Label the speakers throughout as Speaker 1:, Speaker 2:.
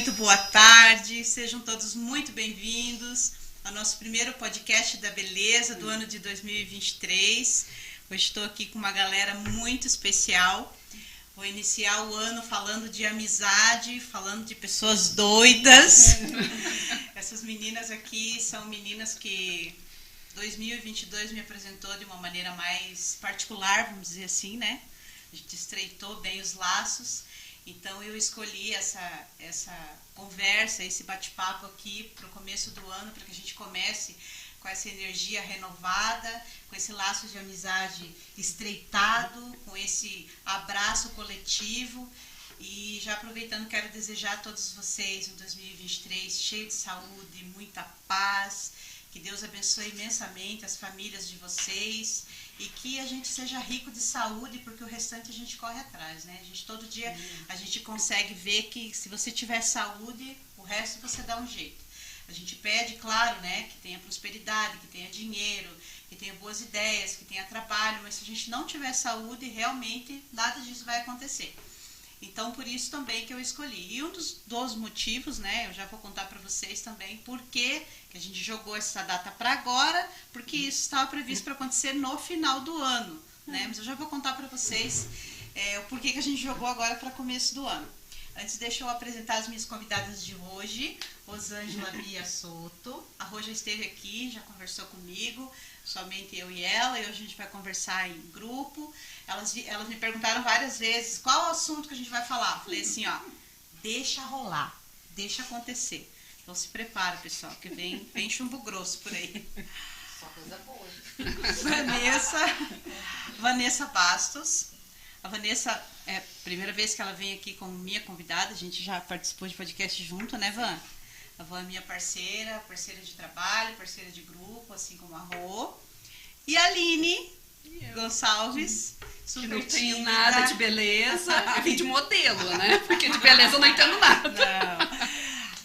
Speaker 1: Muito boa tarde, sejam todos muito bem-vindos ao nosso primeiro podcast da beleza do ano de 2023. Hoje estou aqui com uma galera muito especial. Vou iniciar o ano falando de amizade, falando de pessoas doidas. Essas meninas aqui são meninas que 2022 me apresentou de uma maneira mais particular, vamos dizer assim, né? A gente estreitou bem os laços. Então eu escolhi essa conversa, esse bate-papo aqui para o começo do ano, para que a gente comece com essa energia renovada, com esse laço de amizade estreitado, com esse abraço coletivo. E já aproveitando, quero desejar a todos vocês um 2023 cheio de saúde, muita paz, que Deus abençoe imensamente as famílias de vocês e que a gente seja rico de saúde, porque o restante a gente corre atrás, né? Todo dia a gente consegue ver que se você tiver saúde, o resto você dá um jeito. A gente pede, claro, né, que tenha prosperidade, que tenha dinheiro, que tenha boas ideias, que tenha trabalho, mas se a gente não tiver saúde, realmente nada disso vai acontecer. Então, por isso também que eu escolhi. E um dos motivos, né, eu já vou contar para vocês também por que a gente jogou essa data para agora, porque isso estava previsto para acontecer no final do ano, né? Mas eu já vou contar para vocês o porquê que a gente jogou agora para começo do ano. Antes, deixa eu apresentar as minhas convidadas de hoje. Rosângela Bia Soto. A Rô já esteve aqui, já conversou comigo, somente eu e ela, e hoje a gente vai conversar em grupo. Elas me perguntaram várias vezes qual o assunto que a gente vai falar. Eu falei assim, ó, deixa rolar, deixa acontecer. Então se prepara, pessoal, que vem chumbo grosso por aí.
Speaker 2: Só coisa boa.
Speaker 1: Vanessa Bastos. A Vanessa é a primeira vez que ela vem aqui como minha convidada. A gente já participou de podcast junto, né, Van? A Van é minha parceira de trabalho, parceira de grupo, assim como a Rô. E a Aline Gonçalves,
Speaker 3: que não tenho nada de beleza. Eu vim de modelo, né? Porque de beleza eu não entendo nada.
Speaker 1: Não.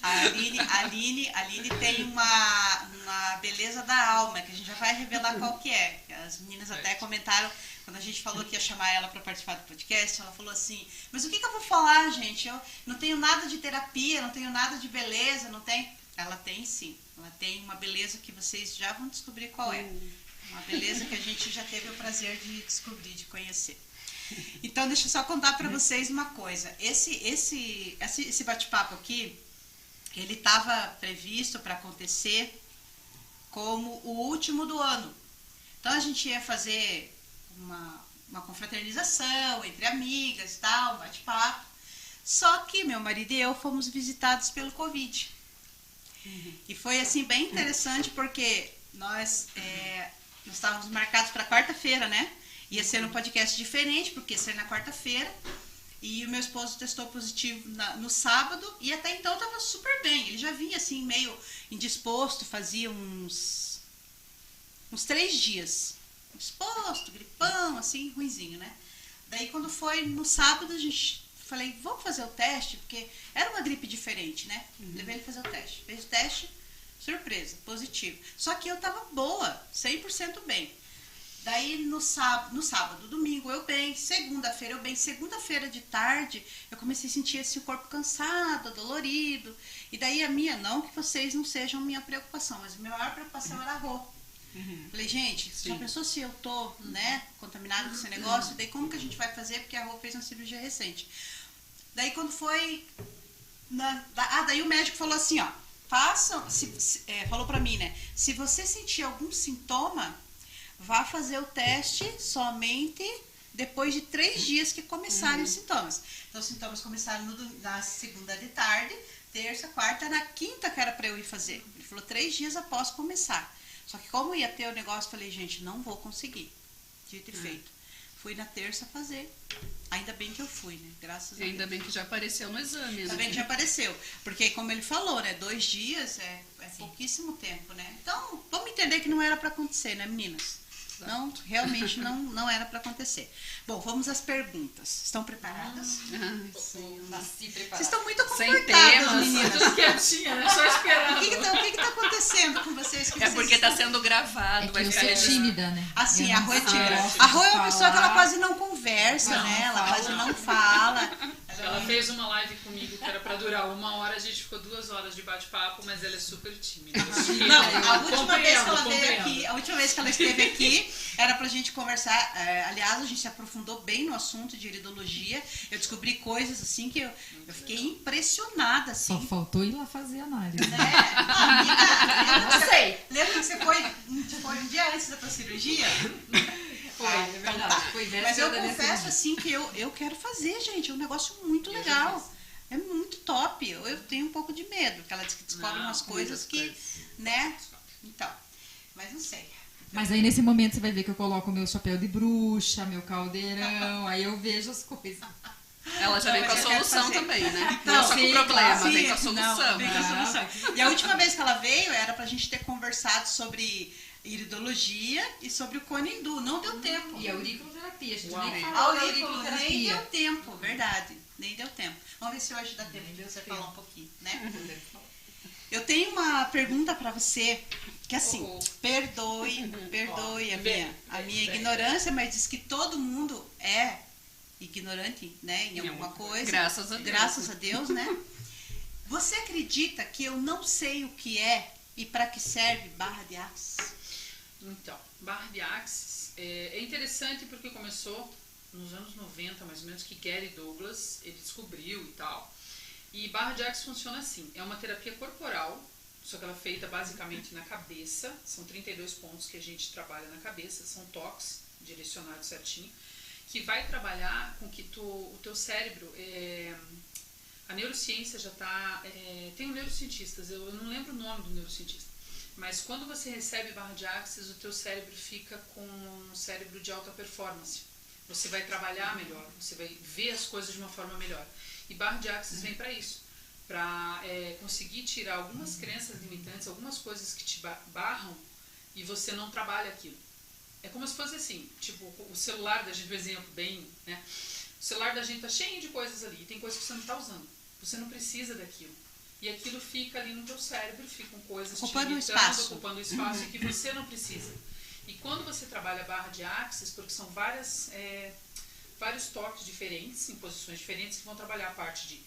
Speaker 1: A Aline tem uma beleza da alma, que a gente já vai revelar qual que é. As meninas até comentaram, quando a gente falou que ia chamar ela para participar do podcast, ela falou assim, mas o que eu vou falar, gente? Eu não tenho nada de terapia, não tenho nada de beleza, não tem... Ela tem sim, ela tem uma beleza que vocês já vão descobrir qual é. Uma beleza que a gente já teve o prazer de descobrir, de conhecer. Então, deixa eu só contar para vocês uma coisa. Esse bate-papo aqui, ele estava previsto para acontecer como o último do ano. Então, a gente ia fazer uma confraternização entre amigas e tal, um bate-papo. Só que meu marido e eu fomos visitados pelo Covid. E foi, assim, bem interessante, porque nós estávamos marcados para quarta-feira, né? Ia ser um podcast diferente, porque ia ser na quarta-feira. E o meu esposo testou positivo no sábado, e até então estava super bem. Ele já vinha assim, meio indisposto, fazia uns 3 dias. Indisposto, gripão, assim, ruinzinho, né? Daí quando foi no sábado, falei, vamos fazer o teste, porque era uma gripe diferente, né? Levei ele fazer o teste. Fez o teste, surpresa, positivo. Só que eu tava boa, 100% bem. Daí no sábado, domingo eu bem, segunda-feira eu bem. Segunda-feira de tarde eu comecei a sentir esse corpo cansado, dolorido. E daí a minha, não que vocês não sejam minha preocupação, mas a minha maior preocupação era a Rô. Falei, gente, já pensou se eu tô, né, contaminada com esse negócio? Daí como que a gente vai fazer? Porque a Rô fez uma cirurgia recente. Daí quando foi... daí o médico falou assim, ó, falou pra mim, né, se você sentir algum sintoma, vá fazer o teste somente depois de 3 dias que começarem os sintomas. Então, os sintomas começaram na segunda de tarde, terça, quarta, na quinta que era para eu ir fazer. Ele falou 3 dias após começar. Só que como ia ter o negócio, falei, gente, não vou conseguir. Dito e feito. Fui na terça fazer. Ainda bem que eu fui, né? Graças a Deus.
Speaker 3: Ainda bem que já apareceu no exame.
Speaker 1: Ainda bem que já apareceu. Porque, como ele falou, né? 2 dias é pouquíssimo tempo, né? Então, vamos entender que não era para acontecer, né, meninas? Não, realmente não era para acontecer. Bom, vamos às perguntas. Estão preparadas?
Speaker 2: Sim, nasci preparada.
Speaker 1: Vocês estão muito
Speaker 3: Sem
Speaker 1: confortáveis,
Speaker 3: temas,
Speaker 1: meninas.
Speaker 3: tudo quietinha, né? Só esperando.
Speaker 1: O que tá acontecendo com vocês?
Speaker 3: É porque está sendo gravado, vai
Speaker 4: eu
Speaker 3: ficar
Speaker 4: sou
Speaker 3: registrado.
Speaker 4: tímida, né?
Speaker 1: Assim,
Speaker 4: Eu
Speaker 1: a
Speaker 4: não
Speaker 1: Rô é tímida.
Speaker 4: gosto
Speaker 1: A
Speaker 4: de
Speaker 1: Rô é uma pessoa que ela
Speaker 4: falar.
Speaker 1: quase não conversa, né? Ela quase não fala.
Speaker 5: Ela fez uma live comigo
Speaker 4: Era pra durar 1 hora, a gente ficou 2 horas de bate-papo, mas ela é super tímida.
Speaker 1: Não, a última vez que ela veio
Speaker 4: compreendo.
Speaker 1: aqui, a última vez que ela esteve aqui, era pra gente conversar. Aliás, a gente se aprofundou bem no assunto de iridologia. Eu descobri coisas assim que eu fiquei impressionada, assim.
Speaker 5: Só faltou ir lá fazer análise.
Speaker 1: Né? Amiga,
Speaker 2: Não sei.
Speaker 1: lembra que você foi um dia antes da tua cirurgia?
Speaker 2: Foi, é verdade. Foi véspera
Speaker 1: Mas eu
Speaker 2: da minha
Speaker 1: confesso
Speaker 2: cirurgia.
Speaker 1: assim que eu quero fazer, gente. É um negócio muito legal. É muito top. Eu tenho um pouco de medo, porque ela diz que descobre umas coisas que, né? Então, mas não sei.
Speaker 5: Mas aí nesse momento você vai ver que eu coloco o meu chapéu de bruxa, meu caldeirão, aí eu vejo as coisas.
Speaker 3: Ela já
Speaker 1: Não,
Speaker 3: vem com a
Speaker 1: mas eu quero
Speaker 3: solução
Speaker 1: fazer.
Speaker 3: também, né?
Speaker 1: Não,
Speaker 3: Não só com
Speaker 5: sim,
Speaker 3: o problema,
Speaker 1: Sim,
Speaker 3: vem com a solução.
Speaker 1: não, vem com a solução. E a última vez que ela veio era pra gente ter conversado sobre iridologia e sobre o cone hindu. Não deu tempo.
Speaker 2: E a auriculoterapia, a gente
Speaker 4: Uau.
Speaker 2: nem
Speaker 1: A
Speaker 2: falou da
Speaker 1: aurícula nem
Speaker 2: auriculoterapia.
Speaker 1: deu tempo, verdade. Nem deu tempo. Vamos ver se hoje dá tempo de você falar um pouquinho, né? Eu tenho uma pergunta pra você, que assim, perdoe a minha ignorância, mas diz que todo mundo é ignorante, né, em alguma coisa.
Speaker 3: Graças a Deus.
Speaker 1: Graças a Deus, né? Você acredita que eu não sei o que é e para que serve barra de axis?
Speaker 4: Então, barra de axis é interessante porque começou nos anos 90, mais ou menos, que Gary Douglas, ele descobriu e tal. E barra de axis funciona assim, é uma terapia corporal, só que ela é feita basicamente na cabeça, são 32 pontos que a gente trabalha na cabeça, são toques direcionados certinho, que vai trabalhar com que o teu cérebro, a neurociência já está, tem neurocientistas, eu não lembro o nome do neurocientista, mas quando você recebe barra de axis, o teu cérebro fica com um cérebro de alta performance. Você vai trabalhar melhor, você vai ver as coisas de uma forma melhor. E barra de axis vem para isso, para conseguir tirar algumas crenças limitantes, algumas coisas que te barram e você não trabalha aquilo. É como se fosse assim, tipo, o celular da gente, por exemplo, né? O celular da gente tá cheio de coisas ali, e tem coisas que você não está usando. Você não precisa daquilo. E aquilo fica ali no teu cérebro, ficam coisas
Speaker 1: Ocupando
Speaker 4: te
Speaker 1: o
Speaker 4: limitando,
Speaker 1: espaço.
Speaker 4: ocupando o espaço que você não precisa. E quando você trabalha a barra de axis, porque são vários toques diferentes, em posições diferentes, que vão trabalhar a parte de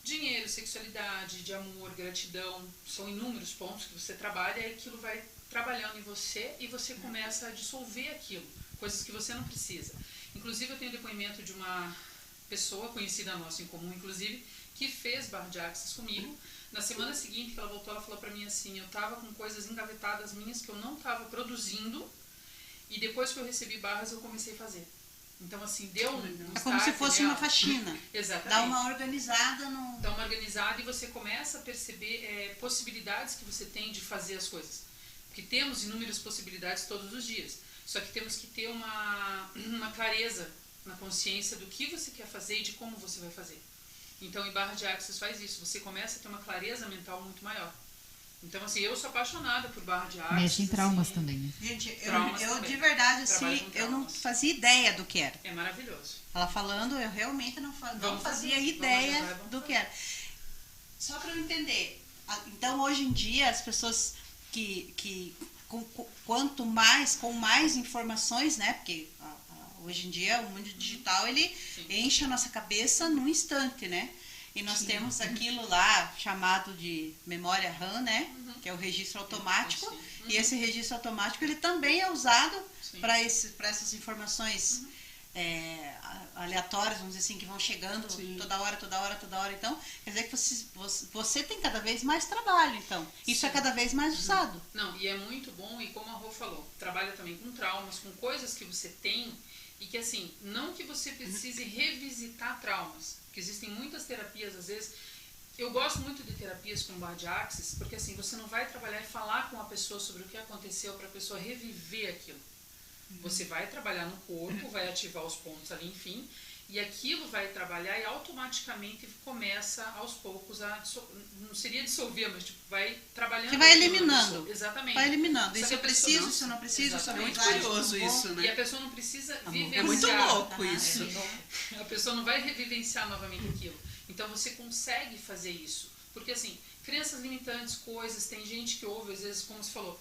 Speaker 4: dinheiro, sexualidade, de amor, gratidão, são inúmeros pontos que você trabalha e aquilo vai trabalhando em você e você começa a dissolver aquilo, coisas que você não precisa. Inclusive eu tenho depoimento de uma pessoa conhecida nossa em comum, inclusive, que fez barra de axis comigo. Na semana seguinte que ela voltou, ela falou pra mim assim, eu tava com coisas engavetadas minhas que eu não tava produzindo e depois que eu recebi barras eu comecei a fazer. Então assim, deu um
Speaker 1: É como se
Speaker 4: start
Speaker 1: fosse
Speaker 4: nela.
Speaker 1: uma faxina.
Speaker 4: Exatamente.
Speaker 1: Dá uma organizada no...
Speaker 4: Dá uma organizada e você começa a perceber possibilidades que você tem de fazer as coisas. Porque temos inúmeras possibilidades todos os dias. Só que temos que ter uma clareza na consciência do que você quer fazer e de como você vai fazer. Então, em barra de axis faz isso. Você começa a ter uma clareza mental muito maior. Então, assim, eu sou apaixonada por barra de axis.
Speaker 5: Mexe em traumas
Speaker 4: assim,
Speaker 5: também, né?
Speaker 1: Gente,
Speaker 4: Traumas
Speaker 1: eu
Speaker 4: também.
Speaker 1: de verdade,
Speaker 4: Trabalho
Speaker 1: assim,
Speaker 4: com
Speaker 1: eu não
Speaker 4: traumas.
Speaker 1: fazia ideia do que era.
Speaker 4: É maravilhoso.
Speaker 1: Ela falando, eu realmente não
Speaker 4: Vamos
Speaker 1: fazia
Speaker 4: fazer.
Speaker 1: ideia
Speaker 4: Vamos ajudar,
Speaker 1: do que era. Só para eu entender. Então, hoje em dia, as pessoas quanto mais, com mais informações, né? Porque hoje em dia o mundo digital, ele enche a nossa cabeça num instante, né? E nós temos aquilo lá chamado de memória RAM, né? Que é o registro automático. E esse registro automático, ele também é usado para essas informações aleatórias, vamos dizer assim, que vão chegando toda hora. Então, quer dizer que você tem cada vez mais trabalho, então. Isso é cada vez mais usado.
Speaker 4: Não, e é muito bom, e como a Rô falou, trabalha também com traumas, com coisas que você tem, e que assim, não que você precise revisitar traumas, porque existem muitas terapias, às vezes, eu gosto muito de terapias com barra de axis, porque assim, você não vai trabalhar e falar com a pessoa sobre o que aconteceu para a pessoa reviver aquilo. Você vai trabalhar no corpo, vai ativar os pontos ali, enfim, e aquilo vai trabalhar e automaticamente começa aos poucos a não seria dissolver, mas tipo, vai trabalhando.
Speaker 1: Que vai
Speaker 4: aquilo na
Speaker 1: eliminando.
Speaker 4: pessoa. Exatamente.
Speaker 1: Vai eliminando.
Speaker 4: Só
Speaker 1: Isso
Speaker 4: que
Speaker 1: eu
Speaker 4: a pessoa
Speaker 1: preciso,
Speaker 4: não-
Speaker 1: isso eu não preciso, isso eu não
Speaker 4: Exatamente.
Speaker 3: É muito curioso isso,
Speaker 4: E
Speaker 3: né?
Speaker 4: a pessoa não precisa vivenciar.
Speaker 3: É muito louco isso.
Speaker 4: A pessoa não vai revivenciar novamente aquilo. Então você consegue fazer isso. Porque assim, crenças limitantes, coisas, tem gente que ouve, às vezes, como você falou,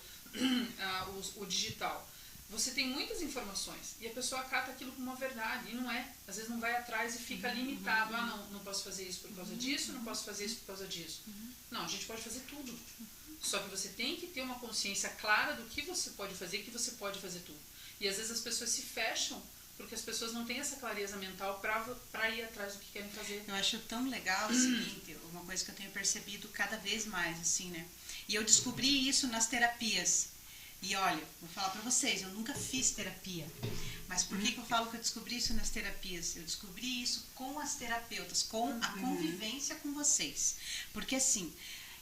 Speaker 4: o digital. você tem muitas informações e a pessoa acata aquilo como uma verdade, e não é. Às vezes não vai atrás e fica limitado. Não posso fazer isso por causa disso, não posso fazer isso por causa disso. Não, a gente pode fazer tudo. Só que você tem que ter uma consciência clara do que você pode fazer e que você pode fazer tudo. E às vezes as pessoas se fecham porque as pessoas não têm essa clareza mental para ir atrás do que querem fazer.
Speaker 1: Eu acho tão legal o seguinte, uma coisa que eu tenho percebido cada vez mais, assim, né? E eu descobri isso nas terapias. E olha, vou falar pra vocês, eu nunca fiz terapia. Mas por que eu falo que eu descobri isso nas terapias? Eu descobri isso com as terapeutas, com a convivência com vocês. Porque assim,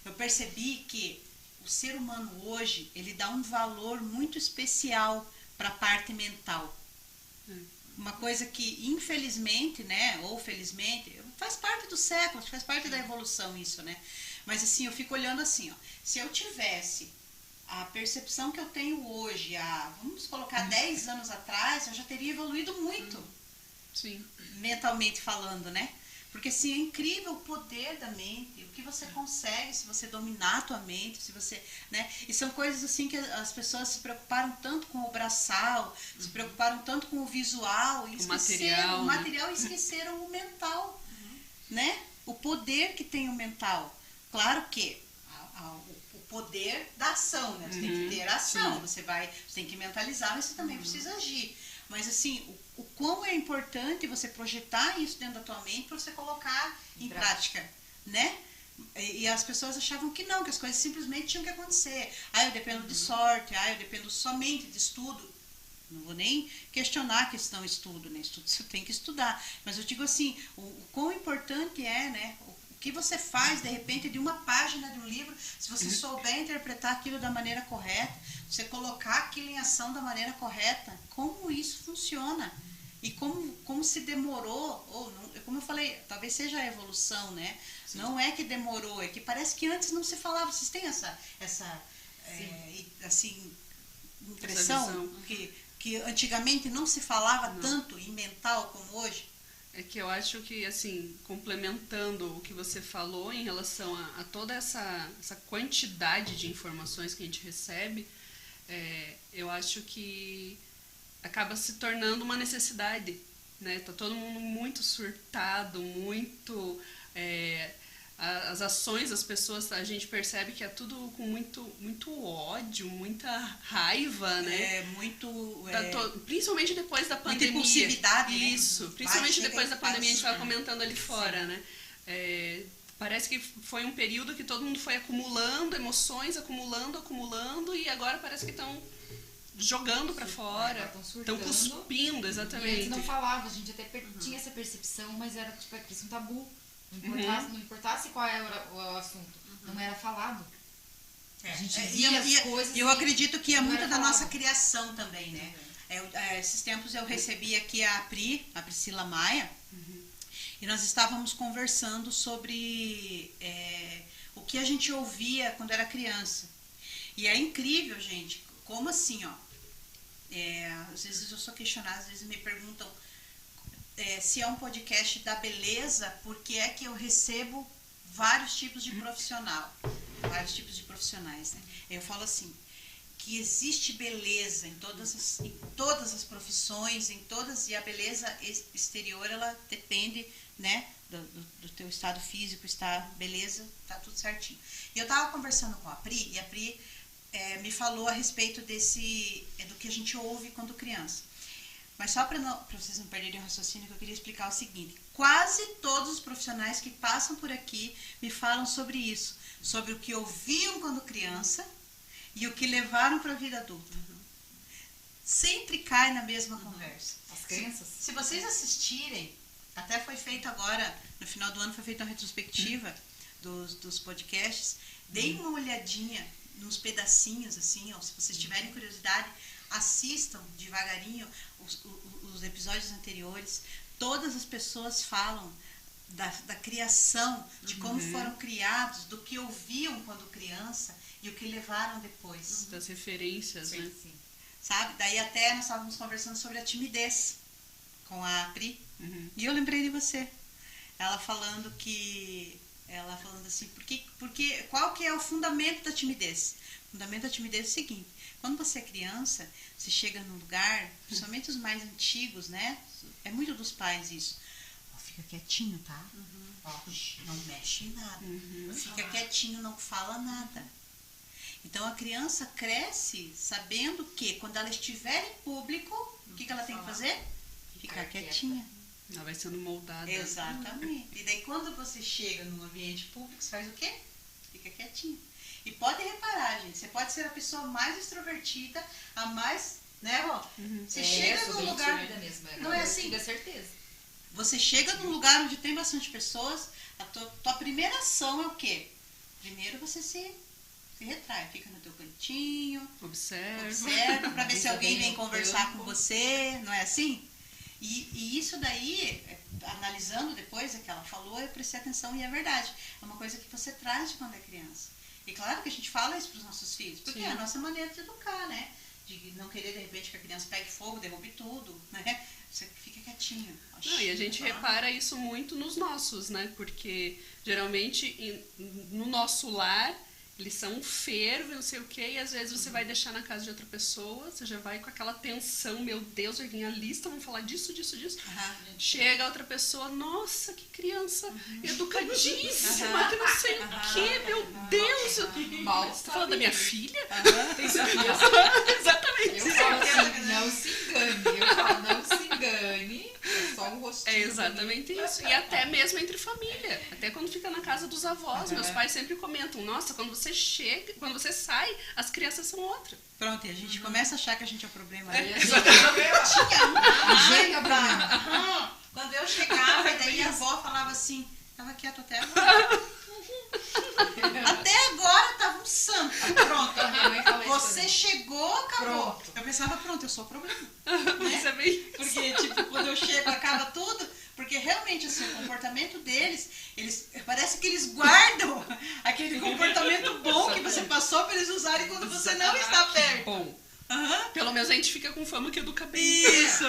Speaker 1: eu percebi que o ser humano hoje, ele dá um valor muito especial para a parte mental. Uma coisa que, infelizmente, né, ou felizmente, faz parte do século, faz parte da evolução isso, né? Mas assim, eu fico olhando assim, ó, se eu tivesse a percepção que eu tenho hoje, vamos colocar 10 anos atrás, eu já teria evoluído muito.
Speaker 3: Sim.
Speaker 1: Mentalmente falando, né? Porque assim, é incrível o poder da mente, o que você consegue se você dominar a tua mente, se você, né? E são coisas assim que as pessoas se preocuparam tanto com o braçal, se preocuparam tanto com o visual, e esqueceram o material e esqueceram o mental, né? O poder que tem o mental. Claro que o poder da ação, né? Você tem que ter ação, você tem que mentalizar, mas você também precisa agir. Mas assim, o quão é importante você projetar isso dentro da tua mente para você colocar em prática, né? E as pessoas achavam que não, que as coisas simplesmente tinham que acontecer. Eu dependo de sorte, eu dependo somente de estudo. Não vou nem questionar a questão estudo, né? Estudo você tem que estudar. Mas eu digo assim, o quão importante é, né? O que você faz, de repente, de uma página de um livro, se você souber interpretar aquilo da maneira correta, você colocar aquilo em ação da maneira correta, como isso funciona. E como se demorou, ou não, como eu falei, talvez seja a evolução, né? Sim. Não é que demorou, é que parece que antes não se falava. Vocês têm essa impressão que antigamente não se falava tanto em mental como hoje?
Speaker 3: É que eu acho que, assim, complementando o que você falou em relação a toda essa quantidade de informações que a gente recebe, eu acho que acaba se tornando uma necessidade, né? Tá todo mundo muito surtado, muito... as ações das pessoas, a gente percebe que é tudo com muito ódio, muita raiva, né? Principalmente depois da pandemia.
Speaker 1: Muita impulsividade,
Speaker 3: isso,
Speaker 1: né?
Speaker 3: Principalmente depois da pandemia, a gente estava comentando ali fora, né? Parece que foi um período que todo mundo foi acumulando emoções, acumulando, e agora parece que estão jogando pra fora, estão cuspindo, exatamente.
Speaker 5: E antes não falava, a gente até tinha essa percepção, mas era tipo um tabu. Não importasse qual era o assunto, não era falado. A gente via as coisas.
Speaker 1: Eu acredito que é muito da nossa criação também, né? Esses tempos eu recebi aqui a Priscila Maia, e nós estávamos conversando sobre o que a gente ouvia quando era criança. E é incrível, gente, como assim, ó. Às vezes eu sou questionada, às vezes me perguntam se é um podcast da beleza, porque é que eu recebo vários tipos de vários tipos de profissionais, né? Eu falo assim, que existe beleza em todas as profissões, e a beleza exterior, ela depende, né, do teu estado físico, beleza, tá tudo certinho. E eu tava conversando com a Pri, e a Pri me falou a respeito do que a gente ouve quando criança. Mas só para vocês não perderem o raciocínio, que eu queria explicar o seguinte. Quase todos os profissionais que passam por aqui me falam sobre isso. Sobre o que ouviam quando criança e o que levaram para a vida adulta. Sempre cai na mesma conversa.
Speaker 5: As crenças.
Speaker 1: Se vocês assistirem, até foi feito agora, no final do ano foi feita uma retrospectiva dos podcasts, deem uma olhadinha nos pedacinhos, assim, ou se vocês tiverem curiosidade, assistam devagarinho os episódios anteriores. Todas as pessoas falam da criação, de como foram criados, do que ouviam quando criança e o que levaram depois.
Speaker 3: Das referências, né?
Speaker 1: Sim. Sabe? Daí até nós estávamos conversando sobre a timidez com a Pri. E eu lembrei de você. Ela falando que ela falando assim, porque qual que é o fundamento da timidez? O fundamento da timidez é o seguinte, quando você é criança, você chega num lugar, principalmente os mais antigos, né? É muito dos pais isso. Ó, fica quietinho, tá? Ó, não mexe em nada. Fica quietinho, não fala nada. Então a criança cresce sabendo que quando ela estiver em público, o que ela tem que fazer? Ficar quietinha.
Speaker 3: Ela vai sendo moldada.
Speaker 1: Exatamente. E daí quando você chega num ambiente público, você faz o quê? Fica quietinho. E pode reparar, gente, você pode ser a pessoa mais extrovertida, a mais, né, Rô? Você chega num lugar...
Speaker 5: Mesmo,
Speaker 1: não é assim?
Speaker 5: Com certeza.
Speaker 1: Você chega num lugar onde tem bastante pessoas, a tua primeira ação é o quê? Primeiro você se retrai, fica no teu cantinho, observa para ver se alguém vem conversar com você, não é assim? E isso daí, analisando depois o que ela falou, eu prestei atenção e é verdade. É uma coisa que você traz de quando é criança. E claro que a gente fala isso para os nossos filhos, porque é a nossa maneira de educar, né? De não querer, de repente, que a criança pegue fogo, derrube tudo, né? Você fica quietinho.
Speaker 3: Não, e a gente repara isso muito nos nossos, né? Porque, geralmente, no nosso lar, eles são um fervo, não sei o quê, e às vezes você vai deixar na casa de outra pessoa, você já vai com aquela tensão, meu Deus, vai vir a lista, vamos falar disso. Chega a outra pessoa, nossa, que criança educadíssima, que não sei o quê, meu Deus.
Speaker 5: Mal
Speaker 3: você tá falando da minha filha?
Speaker 5: Tem certeza?
Speaker 3: Exatamente.
Speaker 5: Eu falo assim, não se engane. Eu falo, não se engane. É só um rostinho.
Speaker 3: É exatamente isso. E até mesmo entre família. Até quando fica na casa dos avós. Meus pais sempre comentam, nossa, quando você chega, quando você sai, as crianças são outra.
Speaker 1: Pronto, e a gente começa a achar que a gente é o problema. Quando eu chegava, e daí a avó falava assim, tava quieto até agora. Até agora tava um santo. Pronto. Você chegou, acabou. Pronto. Eu pensava, pronto, eu sou o problema. Né? Porque, tipo, quando eu chego, acaba tudo. Porque realmente, assim, o comportamento deles, parece que eles guardam aquele comportamento bom que você passou para eles usarem quando você não está perto.
Speaker 3: Bom. Pelo menos a gente fica com fama que educa bem.
Speaker 1: Isso.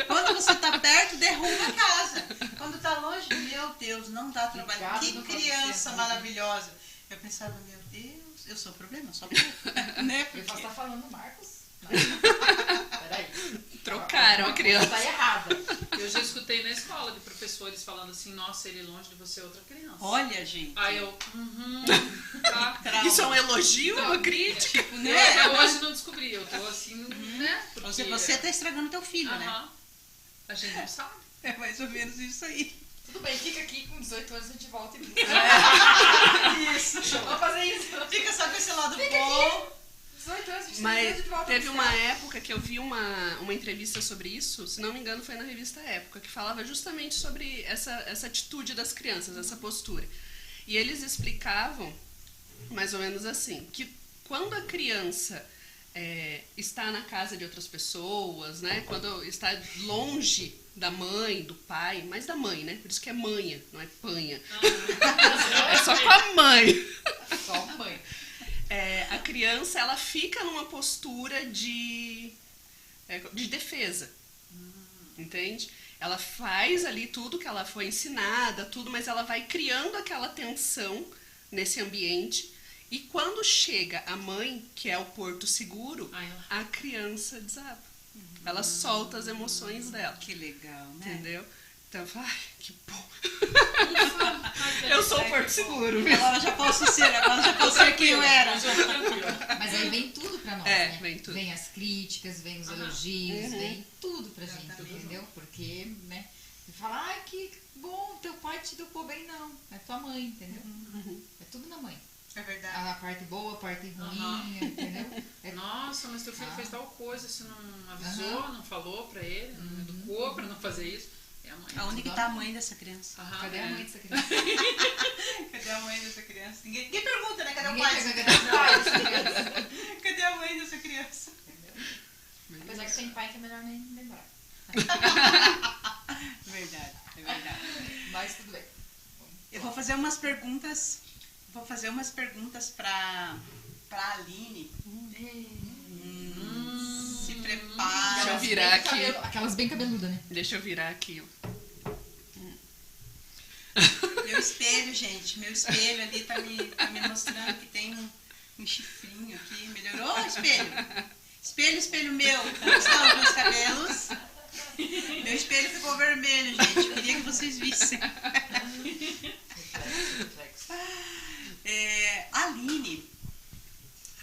Speaker 1: Quando você tá perto, derruba a casa. Quando tá longe, meu Deus, não dá trabalho. Que criança maravilhosa. Eu pensava, meu Deus, eu sou o problema, só né?
Speaker 5: Eu posso estar falando Marcos.
Speaker 3: Peraí. Trocaram a criança.
Speaker 5: Tá errada.
Speaker 4: Eu já escutei na escola de professores falando assim, nossa, ele longe de você é outra criança.
Speaker 1: Olha, gente.
Speaker 4: Aí eu, tá.
Speaker 3: Isso é um elogio, uma crítica?
Speaker 4: Tipo, né? Eu hoje não descobri, eu tô assim, né?
Speaker 1: Porque você tá estragando teu filho, né?
Speaker 4: A gente não sabe.
Speaker 1: É mais ou menos isso aí.
Speaker 5: Tudo bem, fica aqui com 18 anos a gente volta e
Speaker 1: Isso.
Speaker 5: Vamos fazer isso.
Speaker 1: Fica só com esse lado
Speaker 5: fica
Speaker 1: bom.
Speaker 5: Aqui. 18 anos, a gente
Speaker 3: Mas
Speaker 5: de volta
Speaker 3: teve uma época que eu vi uma entrevista sobre isso, se não me engano foi na revista Época, que falava justamente sobre essa atitude das crianças, essa postura. E eles explicavam, mais ou menos assim, que quando a criança está na casa de outras pessoas, né, quando está longe da mãe, do pai, mais da mãe, né, por isso que é manha, não é panha. É só com a mãe.
Speaker 5: Só a mãe.
Speaker 3: A criança, ela fica numa postura de defesa, entende? Ela faz ali tudo que ela foi ensinada, tudo, mas ela vai criando aquela tensão nesse ambiente e quando chega a mãe, que é o porto seguro, a criança desaba. Ela solta as emoções dela.
Speaker 1: Que legal, né?
Speaker 3: Entendeu? Então eu falo, ai, que bom. Eu sou o porto seguro.
Speaker 1: Agora já posso ser quem eu era.
Speaker 5: Mas aí vem tudo pra nós,
Speaker 3: né?
Speaker 5: Vem
Speaker 3: tudo.
Speaker 5: Vem as críticas, vem os elogios, vem tudo pra gente, entendeu? Porque, né, você fala, ai, que bom, teu pai te educou bem, não. É tua mãe, entendeu? É tudo na mãe.
Speaker 1: É verdade.
Speaker 5: A parte boa, a parte ruim, entendeu?
Speaker 4: Nossa, mas teu filho fez tal coisa, você não avisou, não falou pra ele, não educou pra não fazer isso. É a mãe.
Speaker 1: Aonde que tá a mãe dessa criança?
Speaker 5: Cadê a mãe dessa criança?
Speaker 1: Cadê a mãe dessa criança? Ninguém pergunta, né? Cadê o
Speaker 5: Ninguém
Speaker 1: pai
Speaker 5: pergunta,
Speaker 1: dessa criança?
Speaker 5: cadê o pai dessa criança?
Speaker 1: Cadê a mãe dessa criança?
Speaker 5: Apesar que tem pai que é melhor nem lembrar.
Speaker 1: Verdade, é verdade.
Speaker 5: Mas tudo bem.
Speaker 1: Eu vou fazer umas perguntas. Pra Aline. Se prepara.
Speaker 3: Deixa eu virar aqui.
Speaker 5: Aquelas bem cabeludas, né?
Speaker 3: Deixa eu virar aqui.
Speaker 1: Meu espelho, gente. Meu espelho ali tá me mostrando que tem um chifrinho aqui. Melhorou, espelho? Espelho, espelho meu. Como estão os meus cabelos? Meu espelho ficou vermelho, gente. Eu queria que vocês vissem.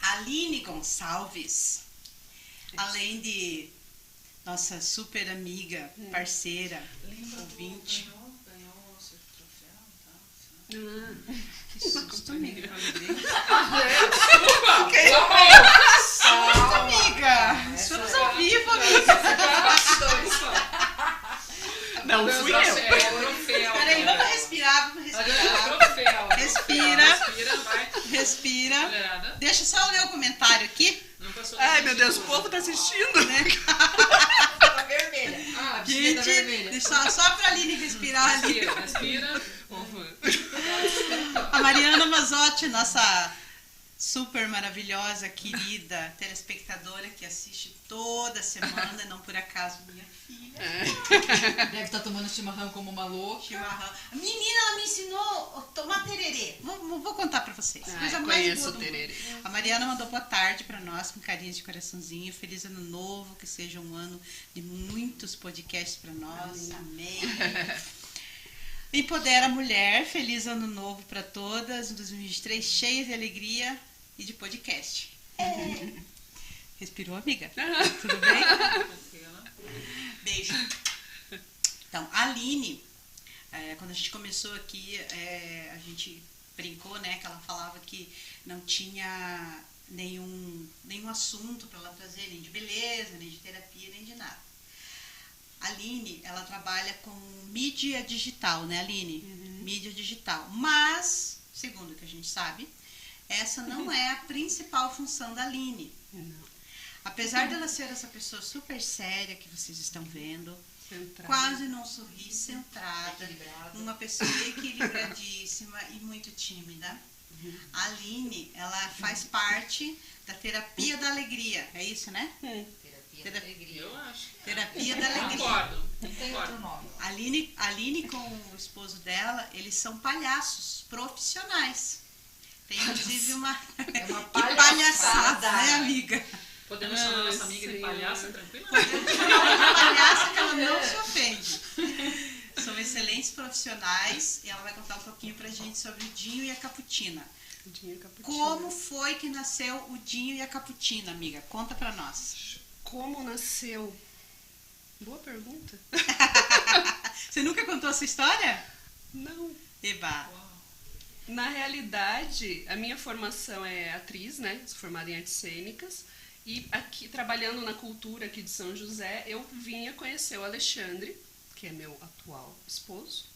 Speaker 1: Aline Gonçalves, além de nossa super amiga, parceira, ouvinte.
Speaker 4: Ganhou o seu troféu e tal.
Speaker 1: Que susto, amiga.
Speaker 4: Desculpa!
Speaker 1: Amiga! Estamos ao vivo, amiga.
Speaker 3: Não fui eu.
Speaker 1: Peraí, vamos respirar, Respira.
Speaker 4: Mulherada.
Speaker 1: Deixa eu só ler o comentário aqui.
Speaker 4: Não passou
Speaker 3: Ai, meu Deus, o povo tá assistindo, né?
Speaker 5: Tá vermelha. A bichinha tá vermelha.
Speaker 1: Deixa só pra Aline respirar ali.
Speaker 4: Respira.
Speaker 1: A Mariana Mazotti, nossa super maravilhosa, querida telespectadora que assiste toda semana, não por acaso minha filha.
Speaker 5: Deve estar tomando chimarrão como uma louca.
Speaker 1: Chimarrão. A menina, ela me ensinou a tomar tererê. Vou contar pra vocês. Coisa mais
Speaker 3: Conheço
Speaker 1: boa
Speaker 3: o
Speaker 1: do mundo.
Speaker 3: tererê.
Speaker 1: A Mariana mandou boa tarde pra nós, com carinho de coraçãozinho. Feliz ano novo, que seja um ano de muitos podcasts pra nós. Amém. Empodera a mulher, feliz ano novo pra todas, um 2023 cheio de alegria e de podcast. Respirou, amiga? Tudo bem? Beijo. Então, a Aline, quando a gente começou aqui, a gente brincou, né, que ela falava que não tinha nenhum assunto para ela trazer, nem de beleza, nem de terapia, nem de nada. A Aline, ela trabalha com mídia digital, né, Aline? Mídia digital. Mas, segundo o que a gente sabe, essa não é a principal função da Aline.
Speaker 3: Não.
Speaker 1: Apesar dela ser essa pessoa super séria que vocês estão vendo,
Speaker 3: Centrada.
Speaker 1: quase não sorri, centrada, uma pessoa equilibradíssima e muito tímida. A Aline, ela faz parte da terapia da alegria, é isso, né?
Speaker 5: Terapia da alegria.
Speaker 4: Eu acho.
Speaker 1: Terapia da alegria.
Speaker 4: Concordo.
Speaker 5: Não tem outro nome.
Speaker 1: A Aline com o esposo dela, eles são palhaços profissionais. Tem inclusive uma que palhaçada, né, amiga?
Speaker 4: Podemos chamar nossa amiga de palhaça, tranquilo?
Speaker 1: Podemos chamar ela de palhaça que ela não se ofende. São excelentes profissionais e ela vai contar um pouquinho pra gente sobre o Dinho e a Caputina. Como foi que nasceu o Dinho e a Caputina, amiga? Conta pra nós.
Speaker 3: Como nasceu? Boa pergunta.
Speaker 1: Você nunca contou essa história?
Speaker 3: Não.
Speaker 1: Eba.
Speaker 3: Na realidade, a minha formação é atriz, né? Sou formada em artes cênicas. E aqui, trabalhando na cultura aqui de São José, eu vinha conhecer o Alexandre, que é meu atual esposo.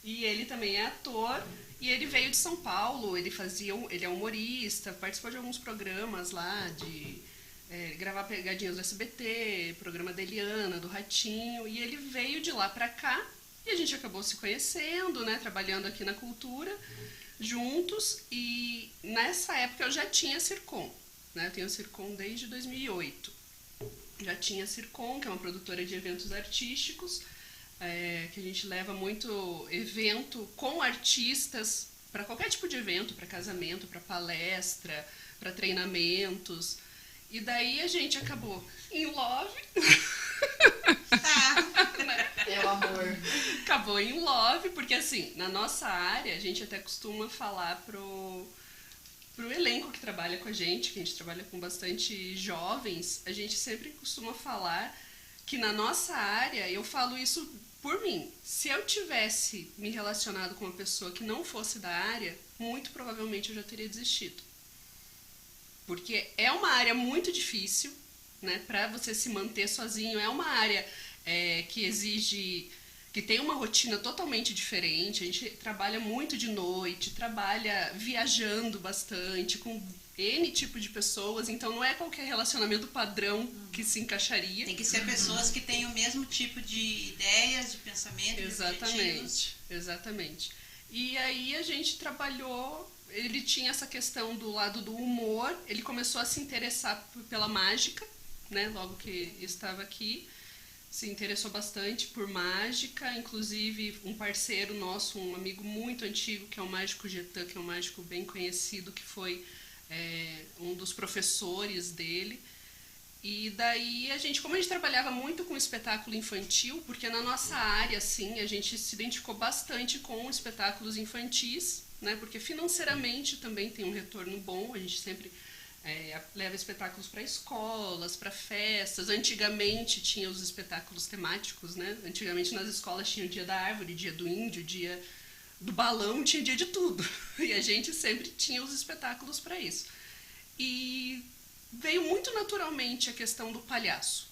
Speaker 3: E ele também é ator. E ele veio de São Paulo, ele é humorista, participou de alguns programas lá, de gravar pegadinhas do SBT, programa da Eliana, do Ratinho. E ele veio de lá pra cá e a gente acabou se conhecendo, né? Trabalhando aqui na cultura juntos. E nessa época eu já tinha Circom. Né? Eu tenho Circom desde 2008. Já tinha Circom, que é uma produtora de eventos artísticos, que a gente leva muito evento com artistas para qualquer tipo de evento, para casamento, para palestra, para treinamentos. E daí a gente acabou em love.
Speaker 5: É o amor.
Speaker 3: Acabou em love, porque assim, na nossa área, a gente até costuma falar pro elenco que trabalha com a gente, que a gente trabalha com bastante jovens, a gente sempre costuma falar que na nossa área, eu falo isso por mim, se eu tivesse me relacionado com uma pessoa que não fosse da área, muito provavelmente eu já teria desistido. Porque é uma área muito difícil, né, para você se manter sozinho, é uma área que exige... que tem uma rotina totalmente diferente, a gente trabalha muito de noite, trabalha viajando bastante, com N tipo de pessoas, então não é qualquer relacionamento padrão que se encaixaria.
Speaker 1: Tem que ser pessoas que têm o mesmo tipo de ideias, de pensamento,
Speaker 3: Exatamente. E aí a gente trabalhou, ele tinha essa questão do lado do humor, ele começou a se interessar pela mágica, né, logo que estava aqui. se interessou bastante por mágica, inclusive um parceiro nosso, um amigo muito antigo, que é o Mágico Getan, que é um mágico bem conhecido, que foi um dos professores dele. E daí, como a gente trabalhava muito com espetáculo infantil, porque na nossa área, assim, a gente se identificou bastante com espetáculos infantis, né? Porque financeiramente também tem um retorno bom, a gente sempre leva espetáculos para escolas, para festas. Antigamente tinha os espetáculos temáticos, né? Antigamente nas escolas tinha o dia da árvore, dia do índio, dia do balão, tinha dia de tudo. E a gente sempre tinha os espetáculos para isso. E veio muito naturalmente a questão do palhaço,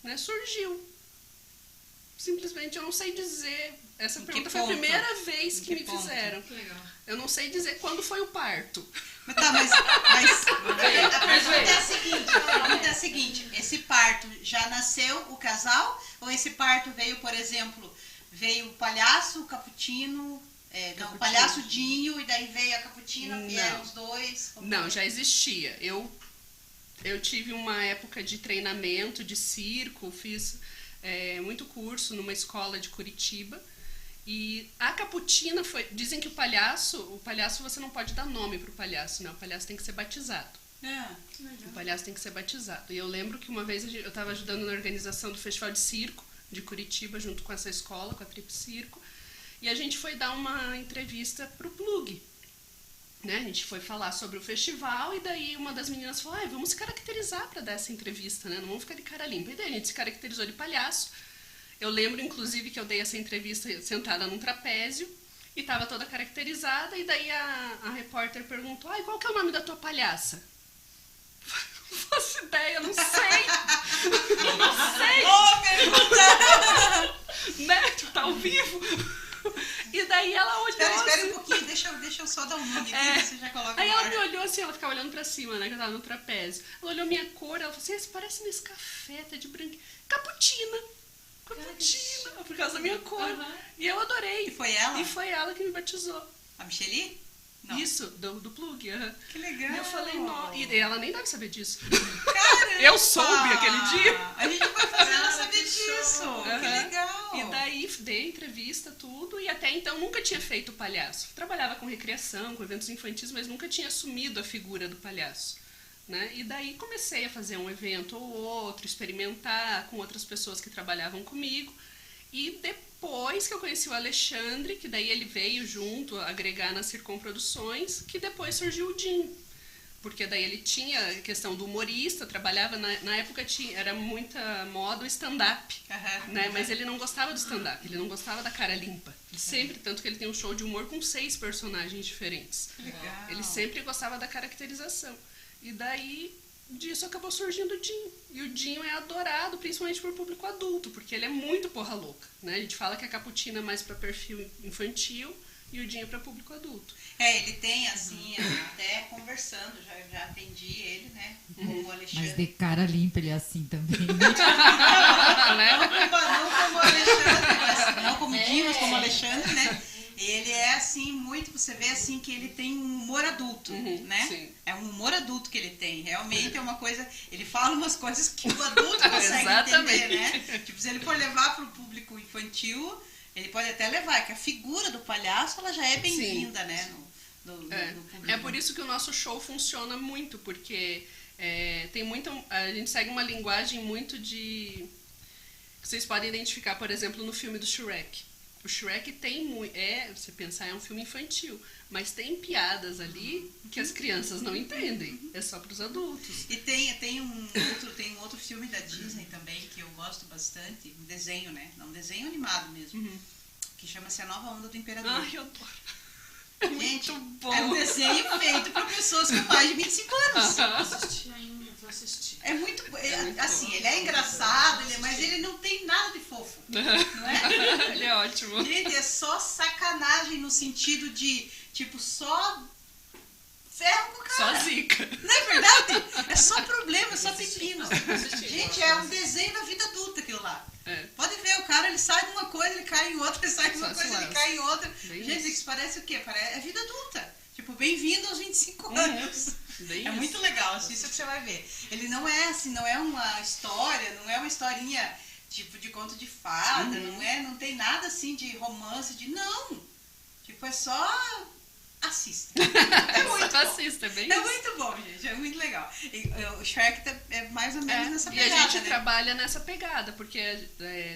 Speaker 3: né? Surgiu. Simplesmente eu não sei dizer. Essa pergunta foi a primeira vez que me fizeram. Que legal. Eu não sei dizer quando foi o parto.
Speaker 1: Tá, mas a pergunta é a seguinte, esse parto já nasceu o casal? Ou esse parto veio, por exemplo, veio o palhaço, o Caputino, não, o palhaço Dinho, e daí veio a Caputina, vieram os dois?
Speaker 3: Não, já existia. Eu tive uma época de treinamento, de circo, fiz muito curso numa escola de Curitiba. E a Caputina dizem que o palhaço você não pode dar nome pro palhaço, né? O palhaço tem que ser batizado. O palhaço tem que ser batizado. E eu lembro que uma vez eu estava ajudando na organização do Festival de Circo de Curitiba, junto com essa escola, com a Trip Circo, e a gente foi dar uma entrevista pro Plug, né? A gente foi falar sobre o festival, e daí uma das meninas falou, vamos se caracterizar para dar essa entrevista, né? Não vamos ficar de cara limpa. E daí a gente se caracterizou de palhaço. Eu lembro, inclusive, que eu dei essa entrevista sentada num trapézio e estava toda caracterizada, e daí a repórter perguntou, qual que é o nome da tua palhaça? Não faço ideia, não sei. Não sei.
Speaker 1: Pergunta!
Speaker 3: Né? Tu tá ao vivo. E daí ela olhou
Speaker 1: Espera um pouquinho, deixa eu só dar um nome aqui, você já coloca.
Speaker 3: Aí ela me olhou assim, ela ficava olhando pra cima, né, que eu tava no trapézio. Ela olhou minha cor, ela falou assim, esse parece nesse café, tá de branco. Caputina, por causa da minha cor. E eu adorei.
Speaker 1: E foi ela?
Speaker 3: E foi ela que me batizou.
Speaker 1: A Micheli? Não.
Speaker 3: Isso, do Plug.
Speaker 1: Que legal.
Speaker 3: E eu falei, não. E ela nem deve saber disso.
Speaker 1: Caramba.
Speaker 3: Eu soube aquele dia.
Speaker 1: A gente vai fazer ela saber disso. Que legal.
Speaker 3: E daí dei entrevista, tudo. E até então nunca tinha feito palhaço. Trabalhava com recreação, com eventos infantis, mas nunca tinha assumido a figura do palhaço. Né? E daí comecei a fazer um evento ou outro, experimentar com outras pessoas que trabalhavam comigo. E depois que eu conheci o Alexandre, que daí ele veio junto agregar nas Circom Produções, que depois surgiu o Dinho. Porque daí ele tinha a questão do humorista, trabalhava, na época era muita moda o stand-up, né? Mas ele não gostava do stand-up, ele não gostava da cara limpa. Ele sempre, tanto que ele tem um show de humor com 6 personagens diferentes.
Speaker 1: Legal.
Speaker 3: Ele sempre gostava da caracterização. E daí, disso acabou surgindo o Dinho. E o Dinho é adorado, principalmente por público adulto, porque ele é muito porra louca, né? A gente fala que a Caputina é mais para perfil infantil e o Dinho é para público adulto.
Speaker 1: Ele tem, assim, até conversando, já atendi ele, né? Com o Alexandre.
Speaker 5: Mas de cara limpa ele é assim também.
Speaker 1: Não como o Alexandre, mas não como o Dinho, mas como o Alexandre, né? Ele é assim, muito, você vê assim que ele tem um humor adulto, né? Sim. É um humor adulto que ele tem. Realmente é uma coisa, ele fala umas coisas que o adulto consegue entender, né? Tipo, se ele for levar para o público infantil, ele pode até levar, que a figura do palhaço, ela já é bem-vinda, né? No público.
Speaker 3: É por isso que o nosso show funciona muito, porque tem muito, a gente segue uma linguagem muito que vocês podem identificar, por exemplo, no filme do Shrek. O Shrek tem você pensar, é um filme infantil, mas tem piadas ali que as crianças não entendem, é só para os adultos.
Speaker 1: E tem um outro filme da Disney também que eu gosto bastante, um desenho, né? Um desenho animado mesmo, que chama-se A Nova Onda do Imperador.
Speaker 3: Ai, eu adoro.
Speaker 1: Gente,
Speaker 3: muito bom.
Speaker 1: É um desenho feito para pessoas com mais de 25 anos.
Speaker 4: Não assisti ainda, vou assistir.
Speaker 1: É muito assim, ele é engraçado, mas ele não tem nada de fofo, não é?
Speaker 3: Ele é ótimo.
Speaker 1: Gente, é só sacanagem no sentido de, tipo, só ferro com o cara.
Speaker 3: Só zica.
Speaker 1: Não é verdade? É só problema, é só pepino. Gente, é um desenho da vida adulta aquilo lá. Pode ver, o cara, ele sai de uma coisa, ele cai em outra, ele sai de uma coisa, ele cai em outra. Gente, isso parece o quê? É vida adulta. Tipo, bem-vindo aos 25 anos. É muito legal, isso que você vai ver. Ele não é assim, não é uma história, não é uma historinha tipo de conto de fada, não tem nada assim de romance, não. Tipo, é só assista. É muito bom.
Speaker 3: Assista, é bem isso.
Speaker 1: Muito bom, gente, é muito legal. E o Shrek é mais ou menos nessa pegada,
Speaker 3: e a gente
Speaker 1: né?
Speaker 3: trabalha nessa pegada, porque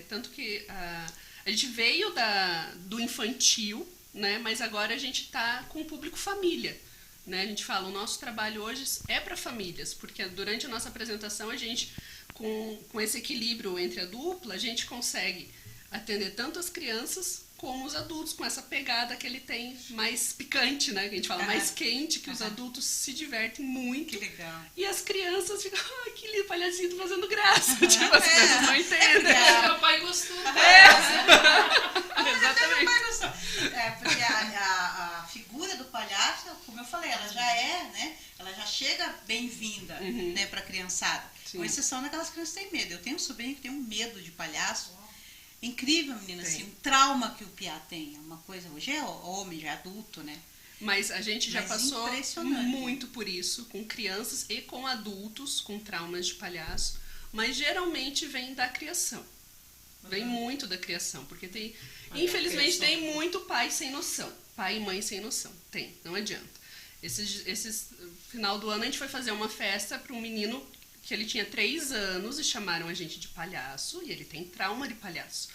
Speaker 3: tanto que a gente veio do infantil, né, mas agora a gente tá com o público família. Né? A gente fala, o nosso trabalho hoje é para famílias, porque durante a nossa apresentação a gente, com esse equilíbrio entre a dupla, a gente consegue atender tanto as crianças como os adultos, com essa pegada que ele tem mais picante, né? Que a gente fala mais quente, que os adultos se divertem muito.
Speaker 1: Que legal.
Speaker 3: E as crianças ficam, ai, que lindo, palhacinho fazendo graça. Tipo, as crianças não entendem.
Speaker 4: Meu pai gostou.
Speaker 3: Exatamente.
Speaker 1: Porque a figura do palhaço, como eu falei, ela já né? Ela já chega bem-vinda, né, pra criançada.
Speaker 3: Sim.
Speaker 1: Com exceção daquelas crianças que têm medo. Eu tenho um sobrinho que tem um medo de palhaço. Incrível, menina, assim, um trauma que o Piá tem. É uma coisa, hoje é homem, já é adulto, né?
Speaker 3: Mas a gente já passou muito por isso, com crianças e com adultos, com traumas de palhaço. Mas geralmente vem da criação. Vem muito da criação, porque infelizmente tem muito pai sem noção. Pai e mãe sem noção. Tem, não adianta. Esses final do ano a gente foi fazer uma festa para um menino que ele tinha 3 anos e chamaram a gente de palhaço, e ele tem trauma de palhaço.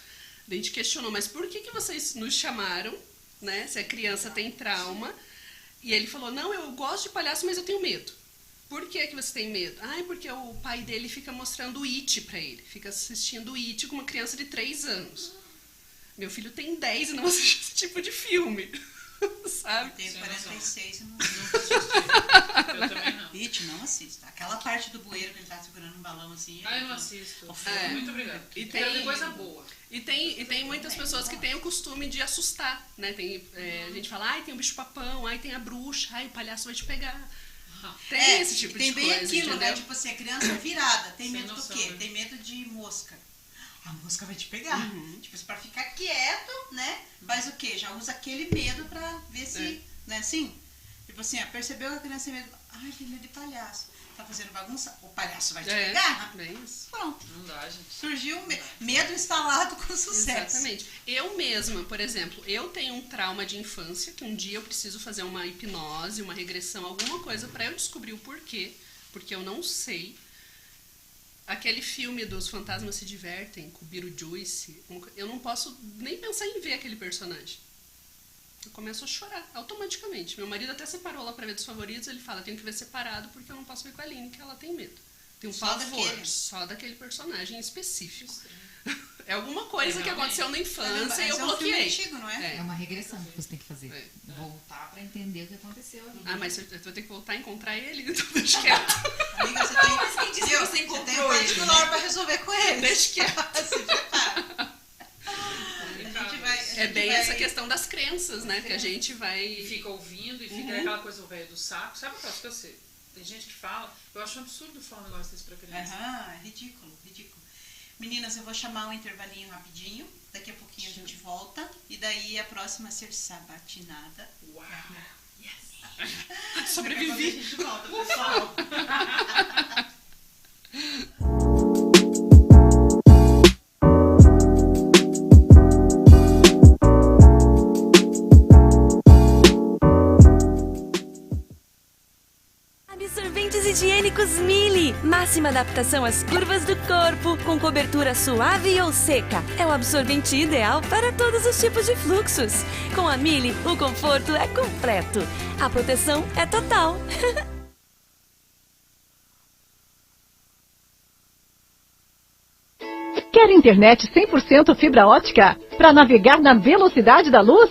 Speaker 3: A gente questionou, mas por que vocês nos chamaram, né? Se a criança tem trauma. E ele falou, não, eu gosto de palhaço, mas eu tenho medo. Por que você tem medo? Porque o pai dele fica mostrando o It pra ele. Fica assistindo o It com uma criança de 3 anos. Meu filho tem 10 e não assiste esse tipo de filme. Sabe?
Speaker 1: Tem 46 e não
Speaker 4: assisto. Eu também não.
Speaker 1: It, não assisto. Aquela parte do bueiro que ele tá segurando um balão assim.
Speaker 4: Eu não assisto. Muito obrigada.
Speaker 3: E
Speaker 4: tem coisa boa.
Speaker 3: E tem muitas pessoas que têm o costume de assustar, né? A gente fala, tem o bicho-papão, tem a bruxa, o palhaço vai te pegar. Tem esse tipo de coisa,
Speaker 1: tem bem aquilo,
Speaker 3: entendeu?
Speaker 1: né? Tipo assim, a criança virada. Tem
Speaker 4: Sem
Speaker 1: medo
Speaker 4: noção,
Speaker 1: do quê?
Speaker 4: né?
Speaker 1: Tem medo de mosca. A mosca vai te pegar. Tipo assim, pra ficar quieto, né? Faz o quê? Já usa aquele medo pra ver se... Né, assim? Tipo assim, percebeu que a criança tem medo... tem medo de palhaço. Tá fazendo bagunça? O palhaço vai te pegar?
Speaker 3: Bem isso.
Speaker 1: Pronto.
Speaker 4: Não dá, gente.
Speaker 1: Surgiu medo instalado com sucesso.
Speaker 3: Exatamente. Eu mesma, por exemplo, eu tenho um trauma de infância, que um dia eu preciso fazer uma hipnose, uma regressão, alguma coisa pra eu descobrir o porquê, porque eu não sei. Aquele filme dos Fantasmas se Divertem, com o Beetlejuice, eu não posso nem pensar em ver aquele personagem. Eu começo a chorar automaticamente. Meu marido até separou lá pra ver dos favoritos, ele fala, tenho que ver separado porque eu não posso ver com a Aline, que ela tem medo. Tem um pavor só daquele personagem específico. É alguma coisa que aconteceu na infância e eu bloqueei.
Speaker 1: Antigo, não é?
Speaker 5: É uma regressão que você tem que fazer. Voltar pra entender o que aconteceu ali.
Speaker 3: Mas eu vou ter que voltar a encontrar ele, então deixa quieto.
Speaker 1: Amiga, você tem um particular pra resolver com ele.
Speaker 3: Deixa quieto.
Speaker 1: Se prepara.
Speaker 3: É bem essa questão das crenças, né? Que a gente vai...
Speaker 4: E fica ouvindo, e fica aquela coisa, o velho do saco. Sabe o que eu sei? Tem gente que fala... Eu acho um absurdo falar um negócio desse pra criança.
Speaker 1: É ridículo. Meninas, eu vou chamar um intervalinho rapidinho. Daqui a pouquinho a gente volta. E daí a próxima a ser sabatinada.
Speaker 4: Uau!
Speaker 1: Yes!
Speaker 3: Sobrevivi.
Speaker 1: A gente volta, pessoal.
Speaker 6: Absorventes higiênicos Mili. Máxima adaptação às curvas do corpo, com cobertura suave ou seca. É o absorvente ideal para todos os tipos de fluxos. Com a Mili, o conforto é completo. A proteção é total.
Speaker 7: Quer internet 100% fibra ótica para navegar na velocidade da luz?